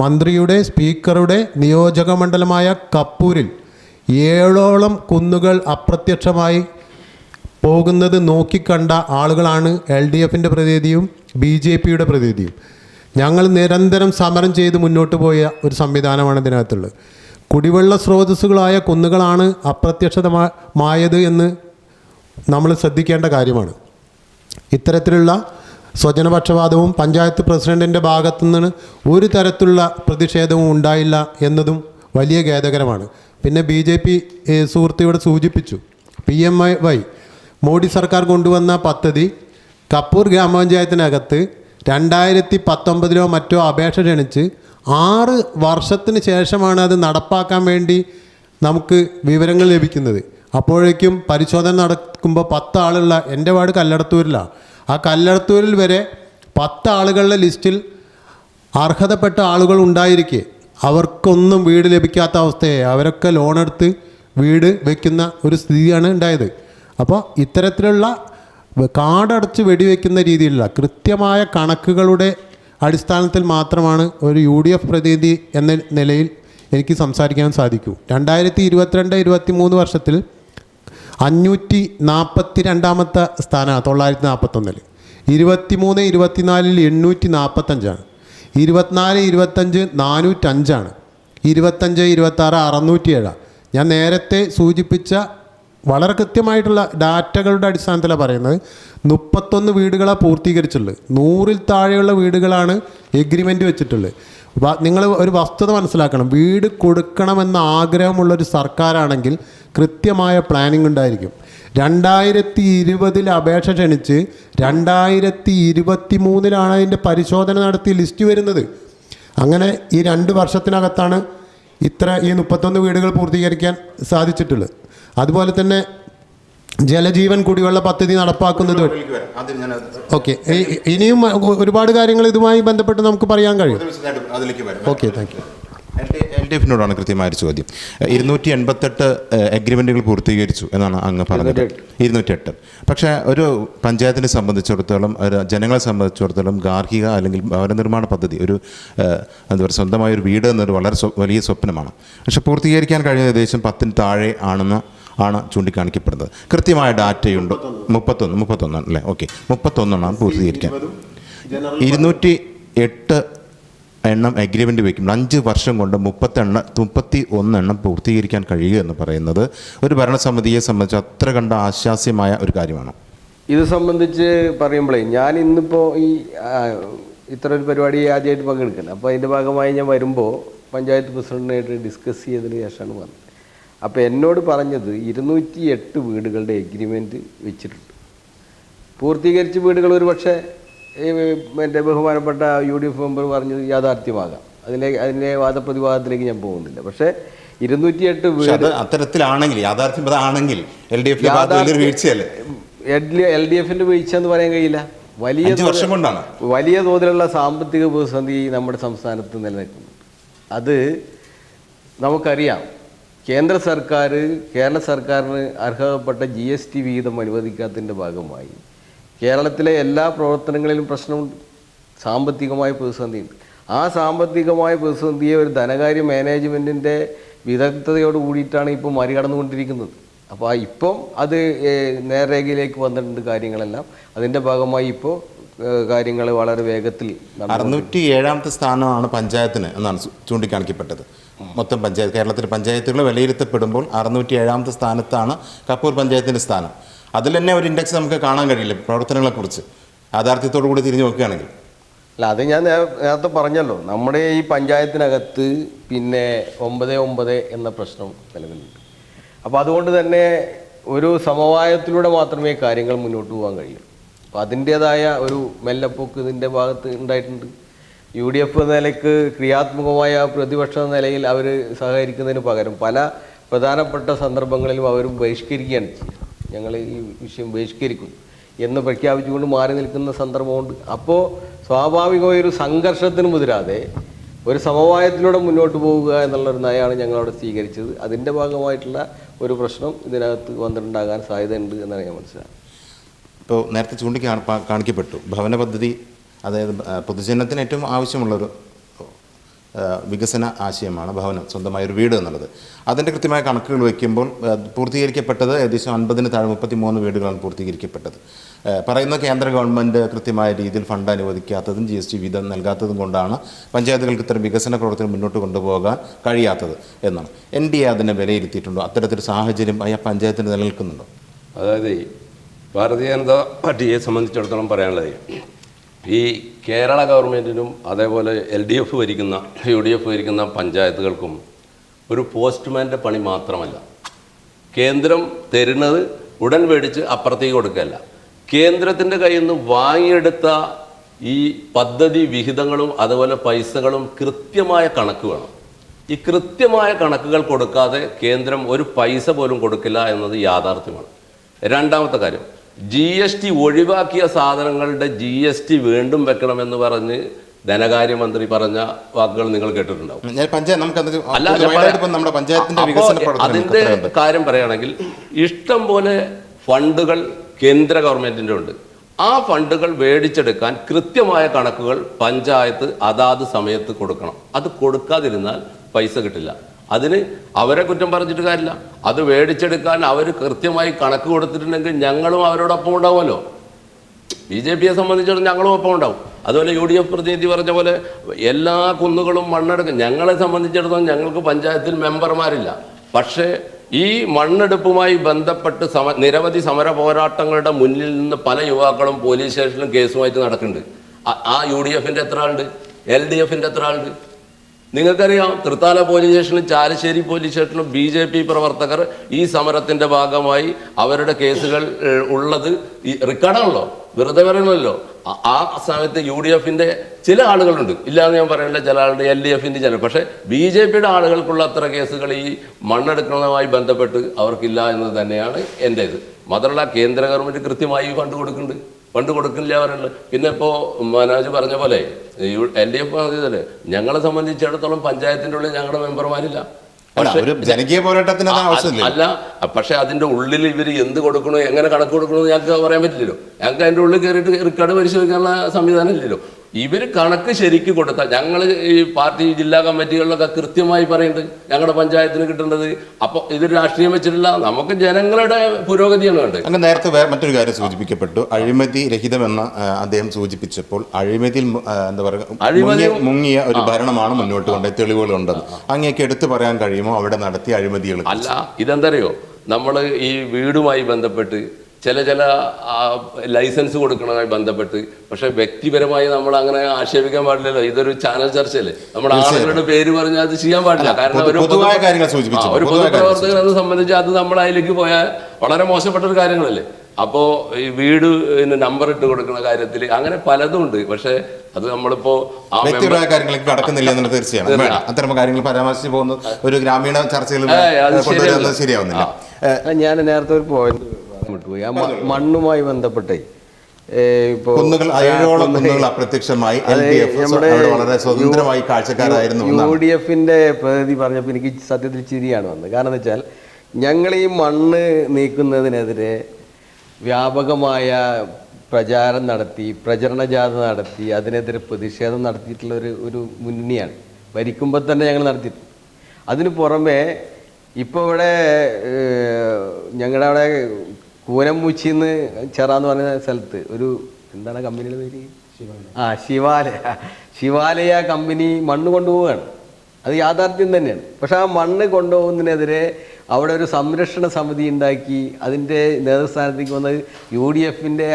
മന്ത്രിയുടെ, സ്പീക്കറുടെ നിയോജക മണ്ഡലമായ കപ്പൂരിൽ 7ഓളം കുന്നുകൾ അപ്രത്യക്ഷമായി പോകുന്നത് നോക്കിക്കണ്ട ആളുകളാണ് LDFൻ്റെ പ്രതിനിധിയും BJPയുടെ പ്രതിനിധിയും. ഞങ്ങൾ നിരന്തരം സമരം ചെയ്ത് മുന്നോട്ട് പോയ ഒരു സംവിധാനമാണ് ഇതിനകത്തുള്ളത്. കുടിവെള്ള സ്രോതസ്സുകളായ കുന്നുകളാണ് അപ്രത്യക്ഷമായത് എന്ന് നമ്മൾ ശ്രദ്ധിക്കേണ്ട കാര്യമാണ്. ഇത്തരത്തിലുള്ള സ്വജനപക്ഷപാതവും പഞ്ചായത്ത് പ്രസിഡൻറ്റിൻ്റെ ഭാഗത്തു നിന്ന് ഒരു തരത്തിലുള്ള പ്രതിഷേധവും ഉണ്ടായില്ല എന്നതും വലിയ ഖേദകരമാണ്. പിന്നെ BJP സുഹൃത്തിയോട് സൂചിപ്പിച്ചു, PMY മോഡി സർക്കാർ കൊണ്ടുവന്ന പദ്ധതി കപ്പൂർ ഗ്രാമപഞ്ചായത്തിനകത്ത് 2019 മറ്റോ അപേക്ഷ ക്ഷണിച്ച് 6 വർഷത്തിന് ശേഷമാണ് അത് നടപ്പാക്കാൻ വേണ്ടി നമുക്ക് വിവരങ്ങൾ ലഭിക്കുന്നത്. അപ്പോഴേക്കും പരിശോധന നടക്കുമ്പോൾ 10 ആളുള്ള എൻ്റെ വാർഡ് കല്ലടത്തൂരിലാണ്. ആ കല്ലടത്തൂരിൽ വരെ 10 ആളുകളുടെ ലിസ്റ്റിൽ അർഹതപ്പെട്ട ആളുകൾ ഉണ്ടായിരിക്കെ അവർക്കൊന്നും വീട് ലഭിക്കാത്ത അവസ്ഥയെ അവരൊക്കെ ലോണെടുത്ത് വീട് വയ്ക്കുന്ന ഒരു സ്ഥിതിയാണ് ഉണ്ടായത്. അപ്പോൾ ഇത്തരത്തിലുള്ള കാടടച്ച് വെടിവെക്കുന്ന രീതിയിലുള്ള കൃത്യമായ കണക്കുകളുടെ അടിസ്ഥാനത്തിൽ മാത്രമാണ് ഒരു UDF പ്രതിനിധി എന്ന നിലയിൽ എനിക്ക് സംസാരിക്കാൻ സാധിക്കൂ. 2022-23 വർഷത്തിൽ 542ാമത്തെ സ്ഥാനമാണ് 941. 23-24 845ആണ്. 24-25 405ആണ്. 25-26 607. ഞാൻ നേരത്തെ സൂചിപ്പിച്ച വളരെ കൃത്യമായിട്ടുള്ള ഡാറ്റകളുടെ അടിസ്ഥാനത്തിലാണ് പറയുന്നത്. 31 വീടുകളാണ് പൂർത്തീകരിച്ചിട്ടുള്ളത്. 100-ൽ താഴെയുള്ള വീടുകളാണ് എഗ്രിമെൻ്റ് വെച്ചിട്ടുള്ളത്. നിങ്ങൾ ഒരു വസ്തുത മനസ്സിലാക്കണം. വീട് കൊടുക്കണമെന്ന ആഗ്രഹമുള്ളൊരു സർക്കാരാണെങ്കിൽ കൃത്യമായ പ്ലാനിംഗ് ഉണ്ടായിരിക്കും. 2020 അപേക്ഷ ക്ഷണിച്ച് 2023 അതിൻ്റെ പരിശോധന നടത്തി ലിസ്റ്റ് വരുന്നത്. അങ്ങനെ ഈ 2 വർഷത്തിനകത്താണ് ഈ 31 വീടുകൾ പൂർത്തീകരിക്കാൻ സാധിച്ചിട്ടുള്ളത്. അതുപോലെ തന്നെ ജലജീവൻ കുടിവെള്ള പദ്ധതി നടപ്പാക്കുന്നത്. ഓക്കെ, ഇനിയും ഒരുപാട് കാര്യങ്ങൾ ഇതുമായി ബന്ധപ്പെട്ട് നമുക്ക് പറയാൻ കഴിയും. Okay, thank you. LDFനോടാണ് കൃത്യമായ ചോദ്യം. 288 എഗ്രിമെൻറ്റുകൾ പൂർത്തീകരിച്ചു എന്നാണ് അങ്ങ് പറഞ്ഞത്. 208. പക്ഷേ ഒരു പഞ്ചായത്തിനെ സംബന്ധിച്ചിടത്തോളം, ഒരു ജനങ്ങളെ സംബന്ധിച്ചിടത്തോളം ഗാർഹിക അല്ലെങ്കിൽ ഭവന നിർമ്മാണ പദ്ധതി, ഒരു എന്താ പറയുക, സ്വന്തമായൊരു വീട് എന്നൊരു വളരെ വലിയ സ്വപ്നമാണ്. പക്ഷേ പൂർത്തീകരിക്കാൻ കഴിഞ്ഞ ഏകദേശം 10-ന് താഴെ ആണ് ചൂണ്ടിക്കാണിക്കപ്പെടുന്നത്. കൃത്യമായ ഡാറ്റയുണ്ട്. 31 അല്ലേ? ഓക്കെ, 31 പൂർത്തീകരിക്കാൻ. 208 എണ്ണം എഗ്രിമെൻ്റ് വയ്ക്കുമ്പോൾ 5 വർഷം കൊണ്ട് 31 എണ്ണം പൂർത്തീകരിക്കാൻ കഴിയുക എന്ന് പറയുന്നത് ഒരു ഭരണസമിതിയെ സംബന്ധിച്ച് അത്ര കണ്ട ആശ്വാസ്യമായ ഒരു കാര്യമാണ്. ഇത് സംബന്ധിച്ച് പറയുമ്പോഴേ ഞാൻ ഇന്നിപ്പോൾ ഇത്ര ഒരു പരിപാടി ആദ്യമായിട്ട് പങ്കെടുക്കുന്നത്. അപ്പോൾ അതിൻ്റെ ഭാഗമായി ഞാൻ വരുമ്പോൾ പഞ്ചായത്ത് പ്രസിഡന്റിനായിട്ട് ഡിസ്കസ് ചെയ്തതിന് ശേഷമാണ് വന്നത്. അപ്പോൾ എന്നോട് പറഞ്ഞത് 208 വീടുകളുടെ എഗ്രിമെൻറ്റ് വെച്ചിട്ടുണ്ട്. പൂർത്തീകരിച്ച വീടുകൾ ഒരു പക്ഷേ എൻ്റെ ബഹുമാനപ്പെട്ട UDF മെമ്പർ പറഞ്ഞത് യാഥാർത്ഥ്യമാകാം. അതിൻ്റെ വാദപ്രതിവാദത്തിലേക്ക് ഞാൻ പോകുന്നില്ല. പക്ഷേ 208 വീട് അത്തരത്തിലാണെങ്കിൽ, യാഥാർത്ഥ്യമാണെങ്കിൽ LDFിൻ്റെ വീഴ്ച എന്ന് പറയാൻ കഴിയില്ല. വലിയ തോതിലുള്ള സാമ്പത്തിക പ്രതിസന്ധി നമ്മുടെ സംസ്ഥാനത്ത് നിലനിൽക്കുന്നുണ്ട്. അത് നമുക്കറിയാം. കേരള സർക്കാരിന് അർഹതപ്പെട്ട GST വിഹിതം അനുവദിക്കാത്തതിൻ്റെ ഭാഗമായി കേരളത്തിലെ എല്ലാ പ്രവർത്തനങ്ങളിലും പ്രശ്നമുണ്ട്. സാമ്പത്തികമായ പ്രതിസന്ധിയുണ്ട്. ആ സാമ്പത്തികമായ പ്രതിസന്ധിയെ ഒരു ധനകാര്യ മാനേജ്മെൻറ്റിൻ്റെ വിദഗ്ധതയോട് കൂടിയിട്ടാണ് ഇപ്പോൾ മറികടന്നുകൊണ്ടിരിക്കുന്നത്. അപ്പോൾ ഇപ്പം അത് നേർരേഖയിലേക്ക് വന്നിട്ടുണ്ട് കാര്യങ്ങളെല്ലാം. അതിൻ്റെ ഭാഗമായി ഇപ്പോൾ കാര്യങ്ങൾ വളരെ വേഗത്തിൽ. 607ാമത്തെ സ്ഥാനമാണ് പഞ്ചായത്തിന് എന്നാണ് ചൂണ്ടിക്കാണിക്കപ്പെട്ടത്. മൊത്തം പഞ്ചായത്ത്, കേരളത്തിലെ പഞ്ചായത്തുകൾ വിലയിരുത്തപ്പെടുമ്പോൾ 607ാമത്തെ സ്ഥാനത്താണ് കപ്പൂർ പഞ്ചായത്തിൻ്റെ സ്ഥാനം. അതിൽ തന്നെ ഒരു ഇൻഡെക്സ് നമുക്ക് കാണാൻ കഴിയില്ല പ്രവർത്തനങ്ങളെക്കുറിച്ച് യാഥാർത്ഥ്യത്തോടു കൂടി തിരിഞ്ഞു നോക്കുകയാണെങ്കിൽ. അല്ല, അത് ഞാൻ നേരത്തെ പറഞ്ഞല്ലോ. നമ്മുടെ ഈ പഞ്ചായത്തിനകത്ത് പിന്നെ 9 എന്ന പ്രശ്നം നിലവിലുണ്ട്. അപ്പോൾ അതുകൊണ്ട് തന്നെ ഒരു സമവായത്തിലൂടെ മാത്രമേ കാര്യങ്ങൾ മുന്നോട്ട് പോകാൻ കഴിയൂ. അപ്പോൾ അതിൻ്റേതായ ഒരു മെല്ലപ്പോക്ക് ഇതിൻ്റെ ഭാഗത്ത് ഉണ്ടായിട്ടുണ്ട്. UDF നിലയ്ക്ക് ക്രിയാത്മകമായ പ്രതിപക്ഷ നിലയിൽ അവർ സഹകരിക്കുന്നതിന് പകരം പല പ്രധാനപ്പെട്ട സന്ദർഭങ്ങളിലും അവർ ബഹിഷ്കരിക്കുകയാണ് ചെയ്യുക. ഞങ്ങൾ ഈ വിഷയം ബഹിഷ്കരിക്കുന്നു എന്ന് പ്രഖ്യാപിച്ചുകൊണ്ട് മാറി നിൽക്കുന്ന സന്ദർഭമുണ്ട്. അപ്പോൾ സ്വാഭാവികമായ ഒരു സംഘർഷത്തിന് മുതിരാതെ ഒരു സമവായത്തിലൂടെ മുന്നോട്ട് പോവുക എന്നുള്ളൊരു നയമാണ് ഞങ്ങളവിടെ സ്വീകരിച്ചത്. അതിൻ്റെ ഭാഗമായിട്ടുള്ള ഒരു പ്രശ്നം ഇതിനകത്ത് വന്നിട്ടുണ്ടാകാൻ സാധ്യതയുണ്ട് എന്നാണ് ഞാൻ മനസ്സിലാക്കുന്നത്. ഇപ്പോൾ നേരത്തെ കാണിക്കപ്പെട്ടു ഭവന പദ്ധതി, അതായത് പൊതുജനത്തിന് ഏറ്റവും ആവശ്യമുള്ളൊരു വികസന ആശയമാണ് ഭവനം, സ്വന്തമായൊരു വീട് എന്നുള്ളത്. അതിൻ്റെ കൃത്യമായ കണക്കുകൾ വയ്ക്കുമ്പോൾ പൂർത്തീകരിക്കപ്പെട്ടത് ഏകദേശം 50-ന് താഴെ 33 വീടുകളാണ് പൂർത്തീകരിക്കപ്പെട്ടത്. പറയുന്ന കേന്ദ്ര ഗവൺമെൻറ് കൃത്യമായ രീതിയിൽ ഫണ്ട് അനുവദിക്കാത്തതും GST വിഹിതം നൽകാത്തതും കൊണ്ടാണ് പഞ്ചായത്തുകൾക്ക് ഇത്തരം വികസന പ്രവർത്തനം മുന്നോട്ട് കൊണ്ടുപോകാൻ കഴിയാത്തത് എന്നാണ്. NDA അതിനെ വിലയിരുത്തിയിട്ടുണ്ടോ? അത്തരത്തിലൊരു സാഹചര്യം ആ പഞ്ചായത്തിന് നിലനിൽക്കുന്നുണ്ടോ? അതായത് ഭാരതീയ ജനതാ പാർട്ടിയെ സംബന്ധിച്ചിടത്തോളം പറയാനുള്ളത്, ഈ കേരള ഗവൺമെൻറ്റിനും അതേപോലെ UDF ഭരിക്കുന്ന പഞ്ചായത്തുകൾക്കും ഒരു പോസ്റ്റ്മാൻ്റെ പണി മാത്രമല്ല. കേന്ദ്രം തരുന്നത് ഉടൻ മേടിച്ച് അപ്പുറത്തേക്ക് കൊടുക്കുകയല്ല. കേന്ദ്രത്തിൻ്റെ കയ്യിൽ നിന്ന് വാങ്ങിയെടുത്ത ഈ പദ്ധതി വിഹിതങ്ങളും അതുപോലെ പൈസകളും കൃത്യമായ കണക്ക് വേണം. ഈ കൃത്യമായ കണക്കുകൾ കൊടുക്കാതെ കേന്ദ്രം ഒരു പൈസ പോലും കൊടുക്കില്ല എന്നത് യാഥാർത്ഥ്യമാണ്. രണ്ടാമത്തെ കാര്യം, GST ഒഴിവാക്കിയ സാധനങ്ങളുടെ GST വീണ്ടും വെക്കണമെന്ന് പറഞ്ഞ് ധനകാര്യമന്ത്രി പറഞ്ഞ വാക്കുകൾ നിങ്ങൾ കേട്ടിട്ടുണ്ടാവും. അതിന്റെ കാര്യം പറയുകയാണെങ്കിൽ ഇഷ്ടം പോലെ ഫണ്ടുകൾ കേന്ദ്ര ഗവൺമെന്റിന്റെ ഉണ്ട്. ആ ഫണ്ടുകൾ മേടിച്ചെടുക്കാൻ കൃത്യമായ കണക്കുകൾ പഞ്ചായത്ത് അതാത് സമയത്ത് കൊടുക്കണം. അത് കൊടുക്കാതിരുന്നാൽ പൈസ കിട്ടില്ല. അതിന് അവരെ കുറ്റം പറഞ്ഞിട്ട് കാര്യമില്ല. അത് മേടിച്ചെടുക്കാൻ അവർ കൃത്യമായി കണക്ക് കൊടുത്തിട്ടുണ്ടെങ്കിൽ ഞങ്ങളും അവരോടൊപ്പം ഉണ്ടാവുമല്ലോ. BJPയെ സംബന്ധിച്ചിടത്തോളം ഞങ്ങളും ഒപ്പം ഉണ്ടാവും. അതുപോലെ UDF പ്രതിനിധി പറഞ്ഞ പോലെ എല്ലാ കുന്നുകളും മണ്ണെടുക്കും. ഞങ്ങളെ സംബന്ധിച്ചിടത്തോളം ഞങ്ങൾക്ക് പഞ്ചായത്തിൽ മെമ്പർമാരില്ല. പക്ഷേ ഈ മണ്ണെടുപ്പുമായി ബന്ധപ്പെട്ട് നിരവധി സമര പോരാട്ടങ്ങളുടെ മുന്നിൽ നിന്ന് പല യുവാക്കളും പോലീസ് സ്റ്റേഷനിലും കേസുമായിട്ട് നടക്കുന്നുണ്ട്. ആ UDFന്റെ എത്ര ആളുണ്ട്? LDFന്റെ എത്ര ആളുണ്ട്? നിങ്ങൾക്കറിയാം, തൃത്താല പോലീസ് സ്റ്റേഷനിലും ചാലശ്ശേരി പോലീസ് സ്റ്റേഷനിലും BJP പ്രവർത്തകർ ഈ സമരത്തിന്റെ ഭാഗമായി അവരുടെ കേസുകൾ ഉള്ളത് ഈ റെക്കോർഡാണല്ലോ, വെറുതെ പറയണമല്ലോ. ആ സമയത്ത് UDFന്റെ ചില ആളുകളുണ്ട്, ഇല്ലാന്ന് ഞാൻ പറയുന്നില്ല, ചില ആളുടെ LDFന്റെ ചില. പക്ഷേ BJPയുടെ ആളുകൾക്കുള്ള അത്ര കേസുകൾ ഈ മണ്ണെടുക്കുന്നതുമായി ബന്ധപ്പെട്ട് അവർക്കില്ല എന്നത് തന്നെയാണ് എൻ്റെ ഇത്. മാത്രമല്ല കേന്ദ്ര ഗവൺമെൻറ് കൃത്യമായി ഫണ്ട് കൊടുക്കുന്നുണ്ട്. ഫണ്ട് കൊടുക്കില്ല പറയുന്നത്. പിന്നെ ഇപ്പോൾ മനോജ് പറഞ്ഞ പോലെ LDF പറഞ്ഞതല്ലേ, ഞങ്ങളെ സംബന്ധിച്ചിടത്തോളം പഞ്ചായത്തിൻ്റെ ഉള്ളിൽ ഞങ്ങളുടെ മെമ്പർമാരില്ല. ജനകീയ പോരാട്ടത്തിന് അല്ല, പക്ഷെ അതിന്റെ ഉള്ളിൽ ഇവർ എന്ത് കൊടുക്കണോ, എങ്ങനെ കണക്ക് കൊടുക്കണോ ഞങ്ങൾക്ക് പറയാൻ പറ്റില്ലല്ലോ. ഞങ്ങൾക്ക് അതിൻ്റെ ഉള്ളിൽ കയറിയിട്ട് റെക്കോർഡ് പരിശോധിക്കാനുള്ള സംവിധാനം ഇല്ലല്ലോ. ഇവർ കണക്ക് ശരിക്ക് കൊടുത്താൽ, ഞങ്ങൾ ഈ പാർട്ടി ജില്ലാ കമ്മിറ്റികളിലൊക്കെ കൃത്യമായി പറയുന്നുണ്ട് ഞങ്ങളുടെ പഞ്ചായത്തിന് കിട്ടേണ്ടത്. അപ്പോൾ ഇതൊരു രാഷ്ട്രീയം വെച്ചിട്ടില്ല, നമുക്ക് ജനങ്ങളുടെ പുരോഗതിയാണ് വേണ്ടത്. അങ്ങ് നേരത്തെ മറ്റൊരു കാര്യം സൂചിപ്പിക്കപ്പെട്ടു, അഴിമതി രഹിതമെന്ന് അദ്ദേഹം സൂചിപ്പിച്ചപ്പോൾ അഴിമതിയിൽ എന്താ പറയുക മുങ്ങിയ ഒരു ഭരണമാണ് മുന്നോട്ട് കൊണ്ടത്, തെളിവുകളുണ്ടെന്ന് അങ്ങേക്ക് എടുത്തു പറയാൻ കഴിയുമോ അവിടെ നടത്തിയ അഴിമതികൾ? അല്ല, ഇതെന്തറിയോ, നമ്മൾ ഈ വീടുമായി ബന്ധപ്പെട്ട് ചില ലൈസൻസ് കൊടുക്കണതുമായി ബന്ധപ്പെട്ട്, പക്ഷെ വ്യക്തിപരമായി നമ്മൾ അങ്ങനെ ആക്ഷേപിക്കാൻ പാടില്ലല്ലോ. ഇതൊരു ചാനൽ ചർച്ചയല്ലേ, നമ്മുടെ ആളുകളുടെ പേര് പറഞ്ഞാൽ അത് ചെയ്യാൻ പാടില്ല. കാരണം ഒരു പൊതുപ്രവർത്തകരെ സംബന്ധിച്ച് അത് നമ്മൾ അതിലേക്ക് പോയാൽ വളരെ മോശപ്പെട്ട ഒരു കാര്യങ്ങളല്ലേ. അപ്പോൾ ഈ വീട് നമ്പർ ഇട്ട് കൊടുക്കുന്ന കാര്യത്തിൽ അങ്ങനെ പലതും ഉണ്ട്. പക്ഷെ അത് നമ്മളിപ്പോ വ്യക്തിപരമായ കാര്യങ്ങളിലേക്ക് കടക്കുന്നില്ല എന്നുള്ളത് തീർച്ചയാണ്. അത്തരം കാര്യങ്ങൾ പരാമർശിച്ചു പോകുന്നത് ഒരു ഗ്രാമീണ ചർച്ചയിൽ ശരിയാവുന്നില്ല. ഞാൻ നേരത്തെ ഒരു പോയിന്റ് വിട്ടുപോയി. ആ മണ്ണുമായി ബന്ധപ്പെട്ടേ ഇപ്പോൾ അപ്രത്യക്ഷമായി UDFന്റെ പ്രതിനിധി പറഞ്ഞപ്പോൾ എനിക്ക് സത്യത്തിൽ ചിരിയാണ് വന്നത്. കാരണം എന്ന് വെച്ചാൽ ഞങ്ങൾ ഈ മണ്ണ് നീക്കുന്നതിനെതിരെ വ്യാപകമായ പ്രചാരം നടത്തി, പ്രചരണ ജാഥ നടത്തി, അതിനെതിരെ പ്രതിഷേധം നടത്തിയിട്ടുള്ള ഒരു മുന്നണിയാണ് ഭരിക്കുമ്പോൾ തന്നെ ഞങ്ങൾ നടത്തിയിട്ടുണ്ട്. അതിന് പുറമെ ഇപ്പോൾ ഇവിടെ ഞങ്ങളുടെ അവിടെ കൂനമ്പൂച്ചിന്ന് ചെറാന്ന് പറയുന്ന സ്ഥലത്ത് ഒരു എന്താണ് കമ്പനിയുടെ പേര്? ശിവാലയ കമ്പനി മണ്ണ് കൊണ്ടുപോവുകയാണ്. അത് യാഥാർത്ഥ്യം തന്നെയാണ്. പക്ഷെ ആ മണ്ണ് കൊണ്ടുപോകുന്നതിനെതിരെ അവിടെ ഒരു സംരക്ഷണ സമിതി ഉണ്ടാക്കി അതിൻ്റെ നേതൃസ്ഥാനത്തേക്ക് വന്നത് UDFന്റെ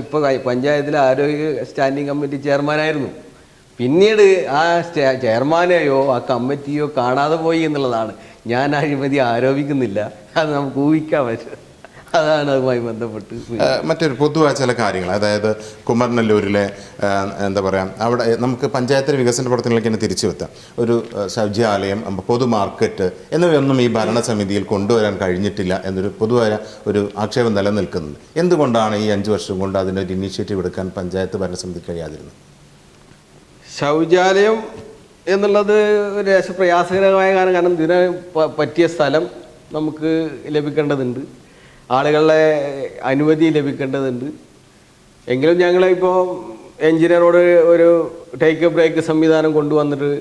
ഇപ്പോൾ പഞ്ചായത്തിലെ ആരോഗ്യ സ്റ്റാൻഡിംഗ് കമ്മിറ്റി ചെയർമാനായിരുന്നു. പിന്നീട് ആ ചെയർമാനെയോ ആ കമ്മിറ്റിയോ കാണാതെ പോയി എന്നുള്ളതാണ്. ഞാൻ അഴിമതി ആരോപിക്കുന്നില്ല, അത് നമുക്ക് ഊഹിക്കാൻ പറ്റും. അതാണ് അതുമായി ബന്ധപ്പെട്ട് മറ്റൊരു പൊതുവായ ചില കാര്യങ്ങൾ. അതായത് കുമരനെല്ലൂരിലെ എന്താ പറയുക, അവിടെ നമുക്ക് പഞ്ചായത്തിലെ വികസന പ്രവർത്തനങ്ങളിലേക്ക് തന്നെ തിരിച്ചു വെത്താം. ഒരു ശൗചാലയം, പൊതു മാർക്കറ്റ് എന്നിവയൊന്നും ഈ ഭരണസമിതിയിൽ കൊണ്ടുവരാൻ കഴിഞ്ഞിട്ടില്ല എന്നൊരു പൊതുവായ ഒരു ആക്ഷേപം നിലനിൽക്കുന്നുണ്ട്. എന്തുകൊണ്ടാണ് ഈ 5 വർഷം കൊണ്ട് അതിനൊരു ഇനീഷ്യേറ്റീവ് എടുക്കാൻ പഞ്ചായത്ത് ഭരണസമിതി കഴിയാതിരുന്നത്? ശൗചാലയം എന്നുള്ളത് ഒരു പ്രയാസകരമായ കാരണം ഇതിന് പറ്റിയ സ്ഥലം നമുക്ക് ലഭിക്കേണ്ടതുണ്ട്, ആളുകളുടെ അനുമതി ലഭിക്കേണ്ടതുണ്ട്. എങ്കിലും ഞങ്ങളിപ്പോൾ എഞ്ചിനീയറോട് ഒരു ടേക്ക് എ ബ്രേക്ക് സംവിധാനം കൊണ്ടുവന്നിട്ട്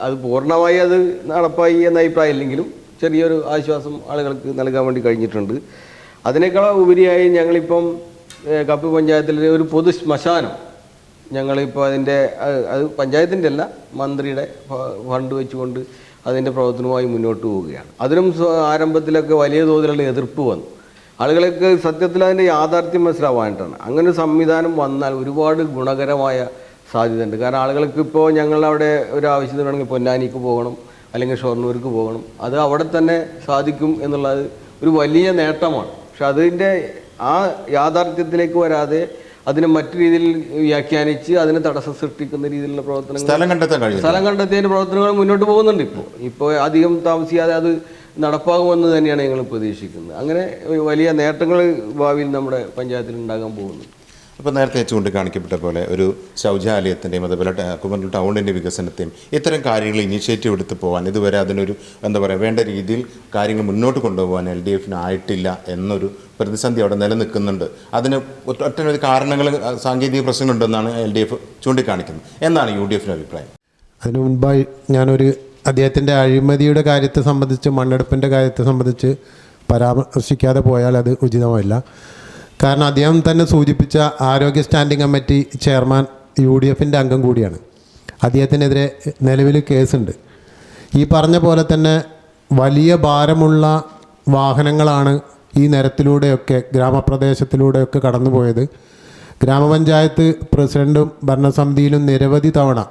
അത് പൂർണ്ണമായി അത് നടപ്പായി എന്ന അഭിപ്രായം ഇല്ലെങ്കിലും ചെറിയൊരു ആശ്വാസം ആളുകൾക്ക് നൽകാൻ വേണ്ടി കഴിഞ്ഞിട്ടുണ്ട്. അതിനേക്കാൾ ഉപരിയായി ഞങ്ങളിപ്പം കപ്പ് പഞ്ചായത്തിൽ ഒരു പൊതു ശ്മശാനം ഞങ്ങളിപ്പോൾ അതിൻ്റെ അത് പഞ്ചായത്തിൻ്റെ അല്ല, മന്ത്രിയുടെ ഫണ്ട് വെച്ചുകൊണ്ട് അതിൻ്റെ പ്രവർത്തനവുമായി മുന്നോട്ട് പോവുകയാണ്. അതിനും ആരംഭത്തിലൊക്കെ വലിയ തോതിലുള്ള എതിർപ്പ് വന്നു. ആളുകൾക്ക് സത്യത്തിൽ അതിൻ്റെ യാഥാർത്ഥ്യം മനസ്സിലാവാനായിട്ടാണ്. അങ്ങനെ ഒരു സംവിധാനം വന്നാൽ ഒരുപാട് ഗുണകരമായ സാധ്യതയുണ്ട്. കാരണം ആളുകൾക്ക് ഇപ്പോൾ ഞങ്ങളവിടെ ഒരു ആവശ്യത്തിന് വേണമെങ്കിൽ പൊന്നാനിക്ക് പോകണം, അല്ലെങ്കിൽ ഷൊർണൂർക്ക് പോകണം, അത് അവിടെ തന്നെ സാധിക്കും എന്നുള്ളത് ഒരു വലിയ നേട്ടമാണ്. പക്ഷെ അതിൻ്റെ ആ യാഥാർത്ഥ്യത്തിലേക്ക് വരാതെ അതിനെ മറ്റു രീതിയിൽ വ്യാഖ്യാനിച്ച് അതിന് തടസ്സം സൃഷ്ടിക്കുന്ന രീതിയിലുള്ള പ്രവർത്തനങ്ങൾ സ്ഥലം കണ്ടെത്തിയതിൻ്റെ പ്രവർത്തനങ്ങൾ മുന്നോട്ട് പോകുന്നുണ്ട്. ഇപ്പോൾ അധികം താമസിയാതെ അത് നടപ്പാകുമെന്ന് തന്നെയാണ് ഞങ്ങൾ പ്രതീക്ഷിക്കുന്നത്. അങ്ങനെ വലിയ നേട്ടങ്ങൾ ഭാവിയിൽ നമ്മുടെ പഞ്ചായത്തിൽ ഉണ്ടാകാൻ പോകുന്നു. അപ്പോൾ നേരത്തെ ചൂണ്ടിക്കാണിക്കപ്പെട്ട പോലെ ഒരു ശൗചാലയത്തിൻ്റെയും അതുപോലെ കുമരൽ ടൗണിൻ്റെ വികസനത്തെയും ഇത്തരം കാര്യങ്ങൾ ഇനീഷ്യേറ്റീവ് എടുത്ത് പോകാൻ ഇതുവരെ അതിനൊരു എന്താ പറയുക വേണ്ട രീതിയിൽ കാര്യങ്ങൾ മുന്നോട്ട് കൊണ്ടുപോകാൻ LDF ആയിട്ടില്ല എന്നൊരു പ്രതിസന്ധി അവിടെ നിലനിൽക്കുന്നുണ്ട്. അതിന് ഒട്ടനവധി കാരണങ്ങൾ സാങ്കേതിക പ്രശ്നങ്ങളുണ്ടെന്നാണ് LDF ചൂണ്ടിക്കാണിക്കുന്നത്. എന്നാണ് UDF അഭിപ്രായം? അതിനു മുൻപായി ഞാനൊരു അദ്ദേഹത്തിൻ്റെ അഴിമതിയുടെ കാര്യത്തെ സംബന്ധിച്ച്, മണ്ണെടുപ്പിൻ്റെ കാര്യത്തെ സംബന്ധിച്ച് പരാമർശിക്കാതെ പോയാൽ അത് ഉചിതമല്ല. കാരണം അദ്ദേഹം തന്നെ സൂചിപ്പിച്ച ആരോഗ്യ സ്റ്റാൻഡിംഗ് കമ്മിറ്റി ചെയർമാൻ UDF അംഗം കൂടിയാണ്. അദ്ദേഹത്തിനെതിരെ നിലവിൽ കേസുണ്ട്. ഈ പറഞ്ഞ പോലെ തന്നെ വലിയ ഭാരമുള്ള വാഹനങ്ങളാണ് ഈ നിരത്തിലൂടെയൊക്കെ ഗ്രാമപ്രദേശത്തിലൂടെയൊക്കെ കടന്നുപോയത്. ഗ്രാമപഞ്ചായത്ത് പ്രസിഡൻറ്റും ഭരണസമിതിയിലും നിരവധി തവണ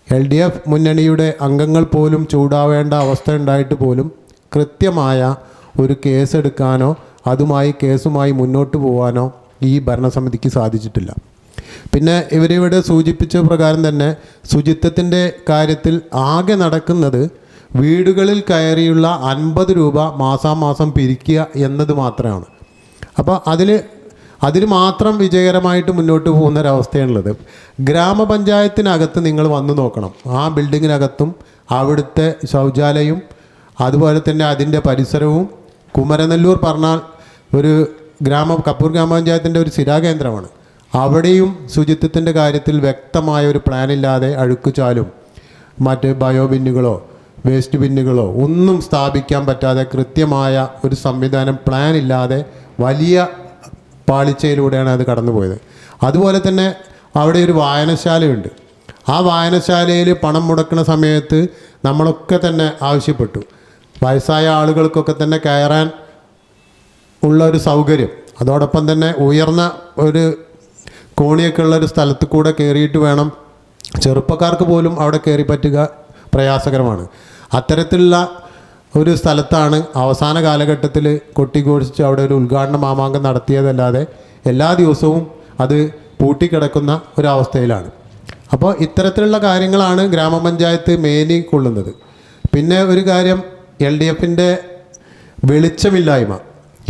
LDF മുന്നണിയുടെ അംഗങ്ങൾ പോലും ചൂടാവേണ്ട അവസ്ഥ ഉണ്ടായിട്ട് പോലും കൃത്യമായ ഒരു കേസെടുക്കാനോ കേസുമായി മുന്നോട്ട് പോകാനോ ഈ ഭരണസമിതിക്ക് സാധിച്ചിട്ടില്ല. പിന്നെ ഇവരിവിടെ സൂചിപ്പിച്ച പ്രകാരം തന്നെ ശുചിത്വത്തിൻ്റെ കാര്യത്തിൽ ആകെ നടക്കുന്നത് വീടുകളിൽ കയറിയുള്ള 50 രൂപ മാസാമാസം പിരിക്കുക എന്നത് മാത്രമാണ്. അപ്പോൾ അതിൽ മാത്രം വിജയകരമായിട്ട് മുന്നോട്ട് പോകുന്നൊരവസ്ഥയാണുള്ളത്. ഗ്രാമപഞ്ചായത്തിനകത്ത് നിങ്ങൾ വന്നു നോക്കണം. ആ ബിൽഡിങ്ങിനകത്തും അവിടുത്തെ ശൗചാലയവും അതുപോലെ തന്നെ അതിൻ്റെ പരിസരവും കുമരനെല്ലൂർ പറഞ്ഞാൽ ഒരു കപ്പൂർ ഗ്രാമപഞ്ചായത്തിൻ്റെ ഒരു സ്ഥിരാകേന്ദ്രമാണ്. അവിടെയും ശുചിത്വത്തിൻ്റെ കാര്യത്തിൽ വ്യക്തമായ ഒരു പ്ലാനില്ലാതെ അഴുക്കുചാലും മറ്റ് ബയോ ബിന്നുകളോ വേസ്റ്റ് ബിന്നുകളോ ഒന്നും സ്ഥാപിക്കാൻ പറ്റാതെ കൃത്യമായ ഒരു സംവിധാനം പ്ലാൻ ഇല്ലാതെ വലിയ പാളിച്ചയിലൂടെയാണ് അത് കടന്നുപോയത്. അതുപോലെ തന്നെ അവിടെ ഒരു വായനശാലയുണ്ട്. ആ വായനശാലയിൽ പണം മുടക്കുന്ന സമയത്ത് നമ്മളൊക്കെ തന്നെ ആവശ്യപ്പെട്ടു വയസ്സായ ആളുകൾക്കൊക്കെ തന്നെ കയറാൻ ഉള്ള ഒരു സൗകര്യം, അതോടൊപ്പം തന്നെ ഉയർന്ന ഒരു കോണിയൊക്കെ ഉള്ളൊരു സ്ഥലത്ത് കൂടെ കയറിയിട്ട് വേണം, ചെറുപ്പക്കാർക്ക് പോലും അവിടെ കയറി പറ്റുക പ്രയാസകരമാണ്. അത്തരത്തിലുള്ള ഒരു സ്ഥലത്താണ് അവസാന കാലഘട്ടത്തിൽ കൊട്ടിഘോഷിച്ച് അവിടെ ഒരു ഉദ്ഘാടന മാമാങ്കം നടത്തിയതല്ലാതെ എല്ലാ ദിവസവും അത് പൂട്ടിക്കിടക്കുന്ന ഒരവസ്ഥയിലാണ്. അപ്പോൾ ഇത്തരത്തിലുള്ള കാര്യങ്ങളാണ് ഗ്രാമപഞ്ചായത്ത് മേനി കൊള്ളുന്നത്. പിന്നെ ഒരു കാര്യം, LDF വെളിച്ചമില്ലായ്മ.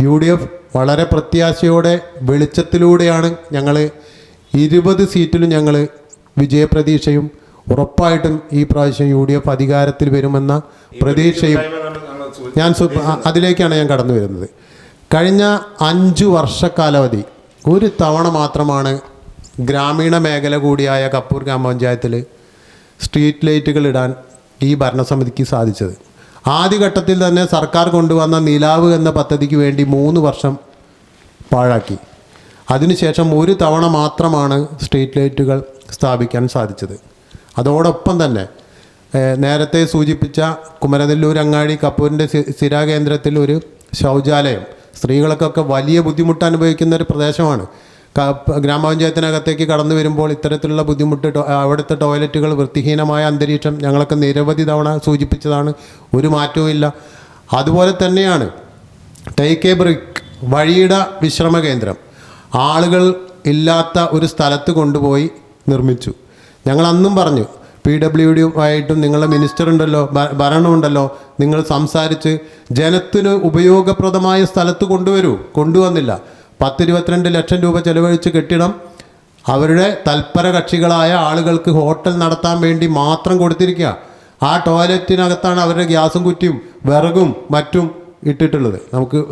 UDF വളരെ പ്രത്യാശയോടെ വെളിച്ചത്തിലൂടെയാണ് ഞങ്ങൾ 20 സീറ്റിലും ഞങ്ങൾ വിജയപ്രതീക്ഷയും ഉറപ്പായിട്ടും ഈ പ്രാവശ്യം UDF അധികാരത്തിൽ വരുമെന്ന പ്രതീക്ഷയും അതിലേക്കാണ് ഞാൻ കടന്നു വരുന്നത്. കഴിഞ്ഞ 5 വർഷക്കാലാവധി ഒരു തവണ മാത്രമാണ് ഗ്രാമീണ മേഖല കൂടിയായ കപ്പൂർ ഗ്രാമപഞ്ചായത്തിൽ സ്ട്രീറ്റ് ലൈറ്റുകൾ ഇടാൻ ഈ ഭരണസമിതിക്ക് സാധിച്ചത്. ആദ്യഘട്ടത്തിൽ തന്നെ സർക്കാർ കൊണ്ടുവന്ന നിലാവ് എന്ന പദ്ധതിക്ക് വേണ്ടി 3 വർഷം പാഴാക്കി. അതിനുശേഷം ഒരു തവണ മാത്രമാണ് സ്ട്രീറ്റ് ലൈറ്റുകൾ സ്ഥാപിക്കാൻ സാധിച്ചത്. അതോടൊപ്പം തന്നെ നേരത്തെ സൂചിപ്പിച്ച കുമരനെല്ലൂർ അങ്ങാടി കപ്പൂരിൻ്റെ സ്ഥിരാകേന്ദ്രത്തിൽ ഒരു ശൗചാലയം, സ്ത്രീകൾക്കൊക്കെ വലിയ ബുദ്ധിമുട്ട് അനുഭവിക്കുന്ന ഒരു പ്രദേശമാണ്. ഗ്രാമപഞ്ചായത്തിനകത്തേക്ക് കടന്നു വരുമ്പോൾ ഇത്തരത്തിലുള്ള ബുദ്ധിമുട്ട്, അവിടുത്തെ ടോയ്ലറ്റുകൾ വൃത്തിഹീനമായ അന്തരീക്ഷം ഞങ്ങളൊക്കെ നിരവധി തവണ സൂചിപ്പിച്ചതാണ്. ഒരു മാറ്റവും ഇല്ല. അതുപോലെ തന്നെയാണ് ടേക്ക് എ ബ്രേക്ക് വഴിയുടെ വിശ്രമ കേന്ദ്രം ആളുകൾ ഇല്ലാത്ത ഒരു സ്ഥലത്ത് കൊണ്ടുപോയി നിർമ്മിച്ചു. ഞങ്ങൾ അന്നും പറഞ്ഞു PWD ആയിട്ടും നിങ്ങളുടെ മിനിസ്റ്റർ ഉണ്ടല്ലോ, ഭരണമുണ്ടല്ലോ, നിങ്ങൾ സംസാരിച്ച് ജനത്തിന് ഉപയോഗപ്രദമായ സ്ഥലത്ത് കൊണ്ടുവന്നില്ല. 10-22 ലക്ഷം രൂപ ചെലവഴിച്ച് കെട്ടിടം അവരുടെ തൽപര കക്ഷികളായ ആളുകൾക്ക് ഹോട്ടൽ നടത്താൻ വേണ്ടി മാത്രം കൊടുത്തിരിക്കുക. ആ ടോയ്ലറ്റിനകത്താണ് അവരുടെ ഗ്യാസും കുറ്റിയും വിറകും മറ്റും ഇട്ടിട്ടുള്ളത്.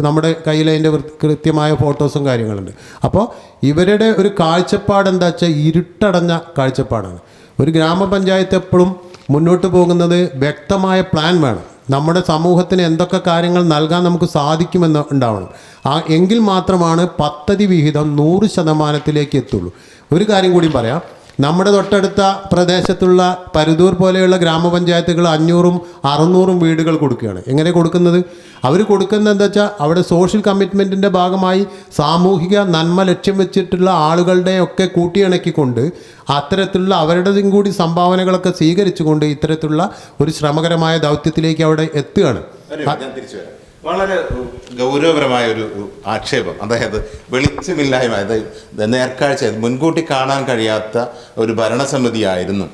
നമ്മുടെ കയ്യിൽ അതിൻ്റെ കൃത്യമായ ഫോട്ടോസും കാര്യങ്ങളുണ്ട്. അപ്പോൾ ഇവരുടെ ഒരു കാഴ്ചപ്പാട് എന്താ വെച്ചാൽ ഇരുട്ടടഞ്ഞ കാഴ്ചപ്പാടാണ്. ഒരു ഗ്രാമപഞ്ചായത്ത് എപ്പോഴും മുന്നോട്ട് പോകുന്നത് വ്യക്തമായ പ്ലാൻ വേണം. നമ്മുടെ സമൂഹത്തിന് എന്തൊക്കെ കാര്യങ്ങൾ നൽകാൻ നമുക്ക് സാധിക്കുമെന്ന് ഉണ്ടാവണം. എങ്കിൽ മാത്രമാണ് പദ്ധതി വിഹിതം 100% എത്തുള്ളൂ. ഒരു കാര്യം കൂടി പറയാം, നമ്മുടെ തൊട്ടടുത്ത പ്രദേശത്തുള്ള പരുതൂർ പോലെയുള്ള ഗ്രാമപഞ്ചായത്തുകൾ 500-600 വീടുകൾ കൊടുക്കുകയാണ്. എങ്ങനെ കൊടുക്കുന്നത്? അവർ കൊടുക്കുന്നത് എന്താ വെച്ചാൽ അവിടെ സോഷ്യൽ കമ്മിറ്റ്മെൻറ്റിൻ്റെ ഭാഗമായി സാമൂഹിക നന്മ ലക്ഷ്യം വെച്ചിട്ടുള്ള ആളുകളുടെയൊക്കെ കൂട്ടിയിണക്കിക്കൊണ്ട് അത്തരത്തിലുള്ള അവരുടെയും കൂടി സംഭാവനകളൊക്കെ സ്വീകരിച്ചുകൊണ്ട് ഇത്തരത്തിലുള്ള ഒരു ശ്രമകരമായ ദൗത്യത്തിലേക്ക് അവിടെ എത്തുകയാണ്. വളരെ ഗൗരവപരമായ ഒരു ആക്ഷേപം, അതായത് വെളിച്ചമില്ലായ്മ, അതായത് നേർക്കാഴ്ച, മുൻകൂട്ടി കാണാൻ കഴിയാത്ത ഒരു ഭരണസമിതിയായിരുന്നു.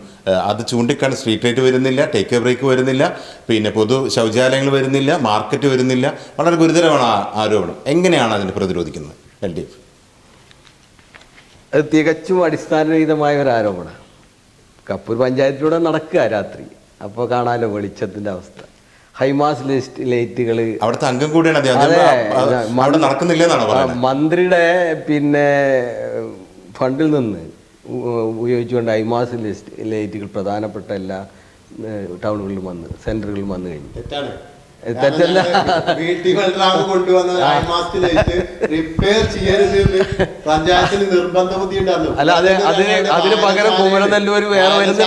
അത് ചൂണ്ടിക്കാണ്. സ്ട്രീറ്റ് ലൈറ്റ് വരുന്നില്ല, ടേക്ക് എ ബ്രേക്ക് വരുന്നില്ല, പിന്നെ പൊതു ശൗചാലയങ്ങൾ വരുന്നില്ല, മാർക്കറ്റ് വരുന്നില്ല. വളരെ ഗുരുതരമാണ് ആ ആരോപണം. എങ്ങനെയാണ് അതിനെ പ്രതിരോധിക്കുന്നത് LDF? അത് തികച്ചും അടിസ്ഥാനരഹിതമായ ഒരു ആരോപണം. കപ്പൂർ പഞ്ചായത്തിലൂടെ നടക്കുക രാത്രി, അപ്പോൾ കാണാമല്ലോ വെളിച്ചത്തിൻ്റെ അവസ്ഥ. ഹൈമാസ് ലൈറ്റുകൾ അവിടുത്തെ അംഗം കൂടിയാണ് അവിടെ നടക്കുന്നില്ലെന്നാണ് പറയുന്നത്. മന്ത്രിയുടെ പിന്നെ ഫണ്ടിൽ നിന്ന് ഉപയോഗിച്ചുകൊണ്ട് ഹൈമാസ് ലൈറ്റുകൾ പ്രധാനപ്പെട്ട എല്ലാ ടൗണുകളിലും വന്ന് സെന്ററുകളിലും വന്നു കഴിഞ്ഞു. തെറ്റല്ല. അല്ല, അതിന് പകരം കുമരനെല്ലൂർ വേറെ വരുന്നുണ്ട്.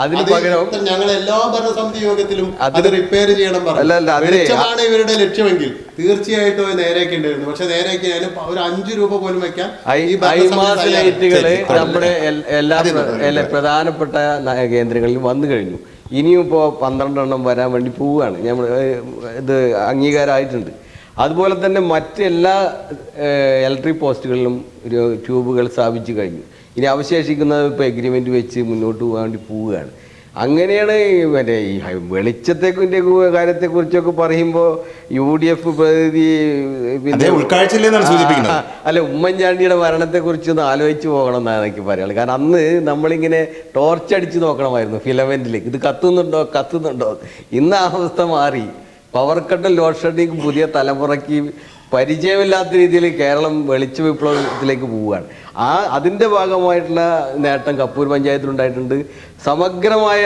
അതിന് പകരം ഞങ്ങൾ എല്ലാ ഭരണസമിതി യോഗത്തിലും അത് റിപ്പയർ ചെയ്യണം പറഞ്ഞു. ഇവരുടെ ലക്ഷ്യമെങ്കിൽ തീർച്ചയായിട്ടും നേരെയാക്കേണ്ടിയിരുന്നു. പക്ഷെ നേരെയാക്കിയാലും ഒരു 5 രൂപ പോലും വെക്കാൻ ഹൈമാസ് ലൈറ്റുകള് നമ്മുടെ എല്ലാ പ്രധാനപ്പെട്ട കേന്ദ്രങ്ങളിൽ വന്നു കഴിഞ്ഞു. ഇനിയും ഇപ്പോൾ 12 എണ്ണം വരാൻ വേണ്ടി പോവുകയാണ്. നമ്മൾ ഇത് അംഗീകാരമായിട്ടുണ്ട്. അതുപോലെ തന്നെ മറ്റെല്ലാ ഇലക്ട്രിക് പോസ്റ്റുകളിലും ട്യൂബുകൾ സ്ഥാപിച്ചു കഴിഞ്ഞു. ഇനി അവശേഷിക്കുന്നത് ഇപ്പോൾ എഗ്രിമെൻ്റ് വെച്ച് മുന്നോട്ട് പോകാൻ വേണ്ടി പോവുകയാണ്. അങ്ങനെയാണ് മറ്റേ ഈ വെളിച്ചത്തേക്കിൻ്റെ കാര്യത്തെക്കുറിച്ചൊക്കെ പറയുമ്പോൾ UDF പ്രതിനിധി പിന്നെ അല്ല ഉമ്മൻചാണ്ടിയുടെ മരണത്തെക്കുറിച്ച് ഒന്ന് ആലോചിച്ച് പോകണം എന്നാണ് എനിക്ക് പറയുള്ളത്. കാരണം അന്ന് നമ്മളിങ്ങനെ ടോർച്ചടിച്ച് നോക്കണമായിരുന്നു ഫിലമെൻറ്റിലേക്ക്, ഇത് കത്തുന്നുണ്ടോ. ഇന്ന് ആ അവസ്ഥ മാറി. പവർ കട്ടും ലോഡ് ഷെഡിങ് പുതിയ തലമുറയ്ക്ക് പരിചയമില്ലാത്ത രീതിയിൽ കേരളം വെളിച്ച വിപ്ലവത്തിലേക്ക് പോവുകയാണ്. അതിൻ്റെ ഭാഗമായിട്ടുള്ള നേട്ടം കപ്പൂർ പഞ്ചായത്തിലുണ്ടായിട്ടുണ്ട്. സമഗ്രമായ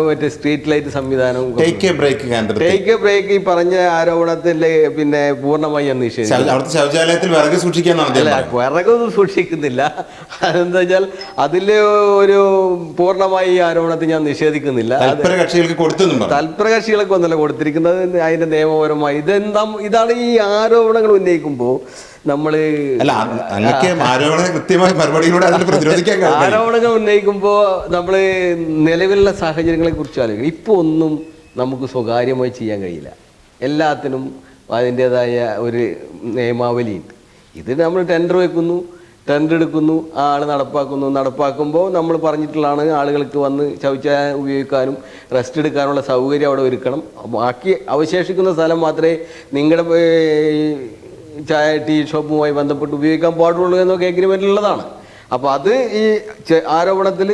മറ്റേ സ്ട്രീറ്റ് ലൈറ്റ് സംവിധാനം, ടേക്ക് എ ബ്രേക്ക് ഈ പറഞ്ഞ ആരോപണത്തിൽ പിന്നെ പൂർണ്ണമായി ഞാൻ നിഷേധിച്ചു. വിറകൊന്നും സൂക്ഷിക്കുന്നില്ല. അതെന്താ വെച്ചാൽ അതിൽ ഒരു പൂർണ്ണമായി ഈ ആരോപണത്തെ ഞാൻ നിഷേധിക്കുന്നില്ല. തൽപര കക്ഷികൾക്ക് ഒന്നല്ല കൊടുത്തിരിക്കുന്നത്, അതിന്റെ നിയമപരമായി ഇതാണ് ഈ ആരോപണങ്ങൾ ഉന്നയിക്കുമ്പോൾ നമ്മള് ആരോപണങ്ങൾ ഉന്നയിക്കുമ്പോൾ നമ്മള് നിലവിലുള്ള സാഹചര്യങ്ങളെ കുറിച്ച് ആലോചിക്കണം. ഇപ്പോൾ ഒന്നും നമുക്ക് സ്വകാര്യമായി ചെയ്യാൻ കഴിയില്ല. എല്ലാത്തിനും അതിൻ്റെതായ ഒരു നിയമാവലിയുണ്ട്. ഇത് നമ്മൾ ടെൻഡർ വെക്കുന്നു, ടെൻഡർ എടുക്കുന്നു, ആ ആൾ നടപ്പാക്കുമ്പോൾ നമ്മൾ പറഞ്ഞിട്ടുള്ളതാണ് ആളുകൾക്ക് വന്ന് ശൗചാലയം ഉപയോഗിക്കാനും റെസ്റ്റ് എടുക്കാനുള്ള സൗകര്യം അവിടെ ഒരുക്കണം. ബാക്കി അവശേഷിക്കുന്ന സ്ഥലം മാത്രമേ നിങ്ങളുടെ ചായ ടീ ഷോപ്പുമായി ബന്ധപ്പെട്ട് ഉപയോഗിക്കാൻ പാടുള്ളൂ എന്നൊക്കെ എഗ്രിമെൻറ്റിലുള്ളതാണ്. അപ്പോൾ അത് ഈ ആരോപണത്തിൽ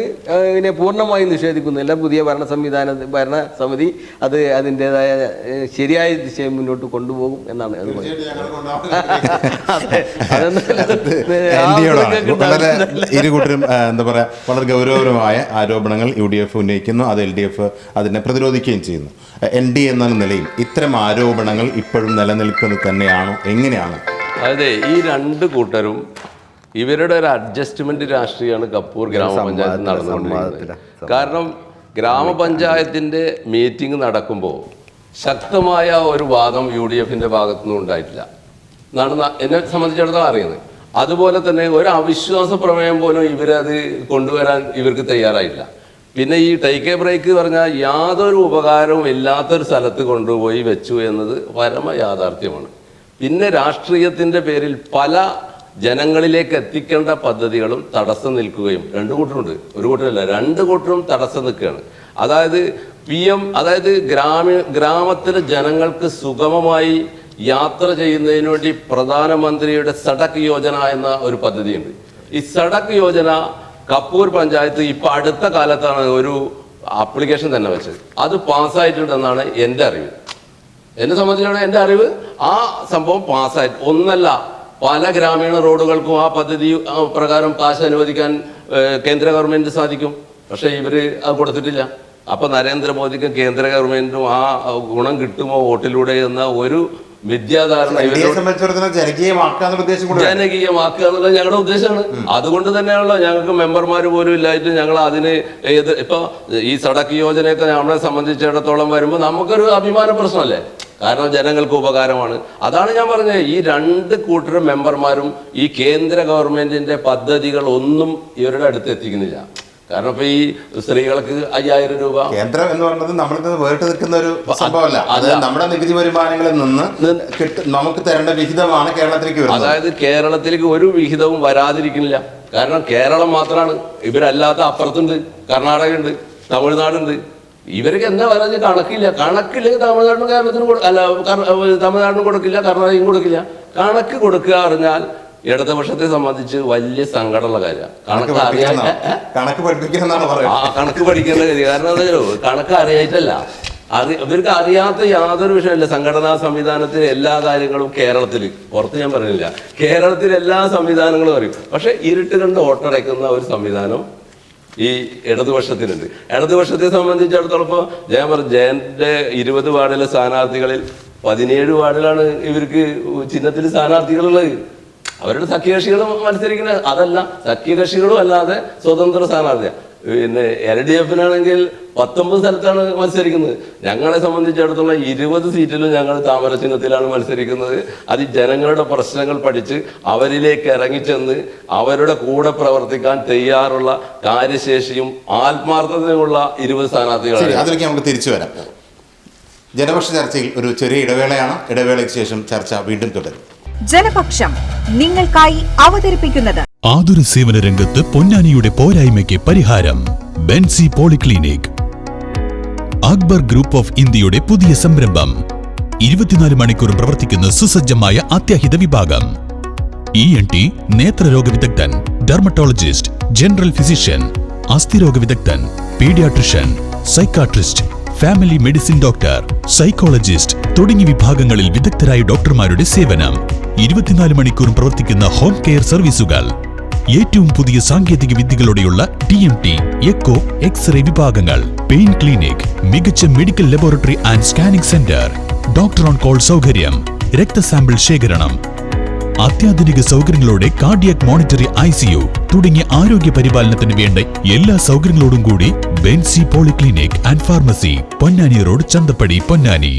ഇതിനെ പൂർണ്ണമായി നിഷേധിക്കുന്നില്ല. പുതിയ ഭരണസമിതി അത് അതിൻ്റെതായ ശരിയായ ദിശയിൽ മുന്നോട്ട് കൊണ്ടുപോകും എന്നാണ് അത് ഇരുകൂട്ടരും എന്താ പറയുക, വളരെ ഗൗരവപരമായ ആരോപണങ്ങൾ UDF ഉന്നയിക്കുന്നു. അത് LDF അതിനെ പ്രതിരോധിക്കുകയും ചെയ്യുന്നു. ND എന്ന നിലയിൽ ഇത്തരം ആരോപണങ്ങൾ ഇപ്പോഴും നിലനിൽക്കുന്നത് തന്നെയാണോ, എങ്ങനെയാണ്? അതെ, ഈ രണ്ട് കൂട്ടരും ഇവരുടെ ഒരു അഡ്ജസ്റ്റ്മെന്റ് രാഷ്ട്രീയമാണ് കപ്പൂർ ഗ്രാമപഞ്ചായത്ത് നടന്നുകൊണ്ടിരിക്കുന്നത്. കാരണം ഗ്രാമപഞ്ചായത്തിൻ്റെ മീറ്റിംഗ് നടക്കുമ്പോൾ ശക്തമായ ഒരു വാദം UDFന്റെ ഭാഗത്തുനിന്നും ഉണ്ടായിട്ടില്ല എന്നാണ് എന്നെ സംബന്ധിച്ചിടത്തോളം അറിയുന്നത്. അതുപോലെ തന്നെ ഒരു അവിശ്വാസ പ്രമേയം പോലും ഇവരത് കൊണ്ടുവരാൻ ഇവർക്ക് തയ്യാറായില്ല. പിന്നെ ഈ ടേക്ക് എ ബ്രേക്ക് പറഞ്ഞാൽ യാതൊരു ഉപകാരവും ഇല്ലാത്തൊരു സ്ഥലത്ത് കൊണ്ടുപോയി വെച്ചു എന്നത് പരമ യാഥാർത്ഥ്യമാണ്. പിന്നെ രാഷ്ട്രീയത്തിൻ്റെ പേരിൽ പല ജനങ്ങളിലേക്ക് എത്തിക്കേണ്ട പദ്ധതികളും തടസ്സം നിൽക്കുകയും രണ്ട് കൂട്ടരുണ്ട്, ഒരു കൂട്ടരല്ല, രണ്ട് കൂട്ടരും തടസ്സം നിൽക്കുകയാണ്. അതായത് അതായത് ഗ്രാമത്തിലെ ജനങ്ങൾക്ക് സുഗമമായി യാത്ര ചെയ്യുന്നതിന് വേണ്ടി പ്രധാനമന്ത്രിയുടെ സഡക് യോജന എന്ന ഒരു പദ്ധതിയുണ്ട്. ഈ സഡക് യോജന കപ്പൂർ പഞ്ചായത്ത് ഇപ്പം അടുത്ത കാലത്താണ് ഒരു ആപ്ലിക്കേഷൻ തന്നെ വെച്ചത്. അത് പാസ്സായിട്ടുണ്ടെന്നാണ് എൻ്റെ അറിവ്. എന്നെ സംബന്ധിച്ചിടത്തോളം എൻ്റെ അറിവ് ആ സംഭവം പാസ്സായി. ഒന്നല്ല, പല ഗ്രാമീണ റോഡുകൾക്കും ആ പദ്ധതി പ്രകാരം കാശ് അനുവദിക്കാൻ കേന്ദ്ര ഗവൺമെൻറ് സാധിക്കും. പക്ഷേ ഇവർ അത് കൊടുത്തിട്ടില്ല. അപ്പം നരേന്ദ്രമോദിക്കും കേന്ദ്ര ഗവൺമെൻറ്റും ആ ഗുണം കിട്ടുമോ വോട്ടിലൂടെ എന്ന ഒരു വിദ്യാധാരണ ജനകീയമാക്കുക എന്നുള്ളത് ഞങ്ങളുടെ ഉദ്ദേശമാണ്. അതുകൊണ്ട് തന്നെയാണല്ലോ ഞങ്ങൾക്ക് മെമ്പർമാർ പോലും ഇല്ലായിട്ട് ഞങ്ങൾ അതിന് ഇപ്പൊ ഈ സഡക് യോജനയൊക്കെ നമ്മളെ സംബന്ധിച്ചിടത്തോളം വരുമ്പോൾ നമുക്കൊരു അഭിമാന പ്രശ്നമല്ലേ, കാരണം ജനങ്ങൾക്ക് ഉപകാരമാണ്. അതാണ് ഞാൻ പറഞ്ഞത്, ഈ രണ്ട് കൂട്ടരും മെമ്പർമാരും ഈ കേന്ദ്ര ഗവൺമെന്റിന്റെ പദ്ധതികൾ ഒന്നും ഇവരുടെ അടുത്ത് എത്തിക്കുന്നില്ല. കാരണം ഇപ്പൊ ഈ സ്ത്രീകൾക്ക് 5000 രൂപ കേന്ദ്രം എന്ന് പറയുന്നത് നമ്മളിൽ നിന്ന് വേറിട്ട് നിൽക്കുന്ന ഒരു സംഭവമല്ല. അത് നമ്മുടെ നികുതി വരുമാനങ്ങളിൽ നിന്ന് നമുക്ക് തരേണ്ട വിഹിതമാണ് കേരളത്തിലേക്ക് വരുന്നത്. അതായത് കേരളത്തിലേക്ക് ഒരു വിഹിതവും വരാതിരിക്കുന്നില്ല. കാരണം കേരളം മാത്രമാണ്, ഇവരല്ലാത്ത അപ്പുറത്തുണ്ട്, കർണാടക ഉണ്ട്, തമിഴ്നാടുണ്ട്. ഇവർക്ക് എന്താ പറയുക, കണക്കില്ലെങ്കിൽ തമിഴ്നാടിനും കേരളത്തിനും തമിഴ്നാടിനും കൊടുക്കില്ല, കർണാടകയും കൊടുക്കില്ല. കണക്ക് കൊടുക്കുക പറഞ്ഞാൽ ഇടതുപക്ഷത്തെ സംബന്ധിച്ച് വലിയ സങ്കടമുള്ള കാര്യമാണ്. കണക്ക് പഠിക്കേണ്ട കാര്യം. കാരണം എന്താ, കണക്ക് അറിയായിട്ടല്ല, ഇവർക്ക് അറിയാത്ത യാതൊരു വിഷയമില്ല. സംഘടനാ സംവിധാനത്തിൽ എല്ലാ കാര്യങ്ങളും കേരളത്തിൽ, പുറത്ത് ഞാൻ പറയുന്നില്ല, കേരളത്തിൽ എല്ലാ സംവിധാനങ്ങളും അറിയും. പക്ഷെ ഇരുട്ട് കണ്ട് വോട്ടടയ്ക്കുന്ന ഒരു സംവിധാനം ഈ ഇടതുപക്ഷത്തിനുണ്ട്. ഇടതുപക്ഷത്തെ സംബന്ധിച്ചിടത്തോളം ഇപ്പോൾ ജയന്റെ 20 വാർഡിലെ സ്ഥാനാർത്ഥികളിൽ 17 വാർഡിലാണ് ഇവർക്ക് ചിഹ്നത്തിൽ സ്ഥാനാർത്ഥികളുള്ളത്. അവരുടെ സഖ്യകക്ഷികളും മത്സരിക്കുന്നത്, അതല്ല സഖ്യകക്ഷികളും അല്ലാതെ സ്വതന്ത്ര സ്ഥാനാർത്ഥിയാണ്. പിന്നെ LDF-നാണെങ്കിൽ 19 സ്ഥലത്താണ് മത്സരിക്കുന്നത്. ഞങ്ങളെ സംബന്ധിച്ചിടത്തോളം 20 സീറ്റിലും ഞങ്ങൾ താമര ചിഹ്നത്തിലാണ് മത്സരിക്കുന്നത്. അത് ജനങ്ങളുടെ പ്രശ്നങ്ങൾ പഠിച്ച് അവരിലേക്ക് ഇറങ്ങിച്ചെന്ന് അവരുടെ കൂടെ പ്രവർത്തിക്കാൻ തയ്യാറുള്ള കാര്യശേഷിയും ആത്മാർത്ഥതയുമുള്ള 20 സ്ഥാനാർത്ഥികളാണ്. അതിലേക്ക് നമുക്ക് തിരിച്ചു വരാം. ജനപക്ഷ ചർച്ചയിൽ ഒരു ചെറിയ ഇടവേളയാണ്. ഇടവേളയ്ക്ക് ശേഷം ചർച്ച വീണ്ടും തുടരും. ജനപക്ഷം നിങ്ങൾക്കായി അവതരിപ്പിക്കുന്നത് ആതുര സേവന രംഗത്ത് പൊന്നാനിയുടെ പോരായ്മയ്ക്ക് പരിഹാരം. Benzy polyclinic. Akbar group of ഇന്ത്യയുടെ പുതിയ സംരംഭം. 24 മണിക്കൂറും പ്രവർത്തിക്കുന്ന സുസജ്ജമായ അത്യാഹിത വിഭാഗം. ENT, നേത്രരോഗ വിദഗ്ധൻ, ഡെർമറ്റോളജിസ്റ്റ്, ജനറൽ ഫിസിഷ്യൻ, അസ്ഥിരോഗ വിദഗ്ധൻ, paediatrician, psychiatrist, family medicine doctor, psychologist തുടങ്ങിയ വിഭാഗങ്ങളിൽ വിദഗ്ധരായ ഡോക്ടർമാരുടെ സേവനം. 24 മണിക്കൂറും പ്രവർത്തിക്കുന്ന ഹോം കെയർ സർവീസുകൾ. ഏറ്റവും പുതിയ സാങ്കേതിക വിദ്യകളോടെയുള്ള TMT, എക്കോ, എക്സ്റേ വിഭാഗങ്ങൾ. പെയിൻ ക്ലിനിക്, മികച്ച medical laboratory and scanning centre, doctor on call സൗകര്യം, രക്തസാമ്പിൾ ശേഖരണം, അത്യാധുനിക സൗകര്യങ്ങളോടെ കാർഡിയാക് മോണിറ്ററി ICU തുടങ്ങിയ ആരോഗ്യ പരിപാലനത്തിന് വേണ്ട എല്ലാ സൗകര്യങ്ങളോടും കൂടി Benzy polyclinic and pharmacy, Ponnani road, Chanthappadi, Ponnani.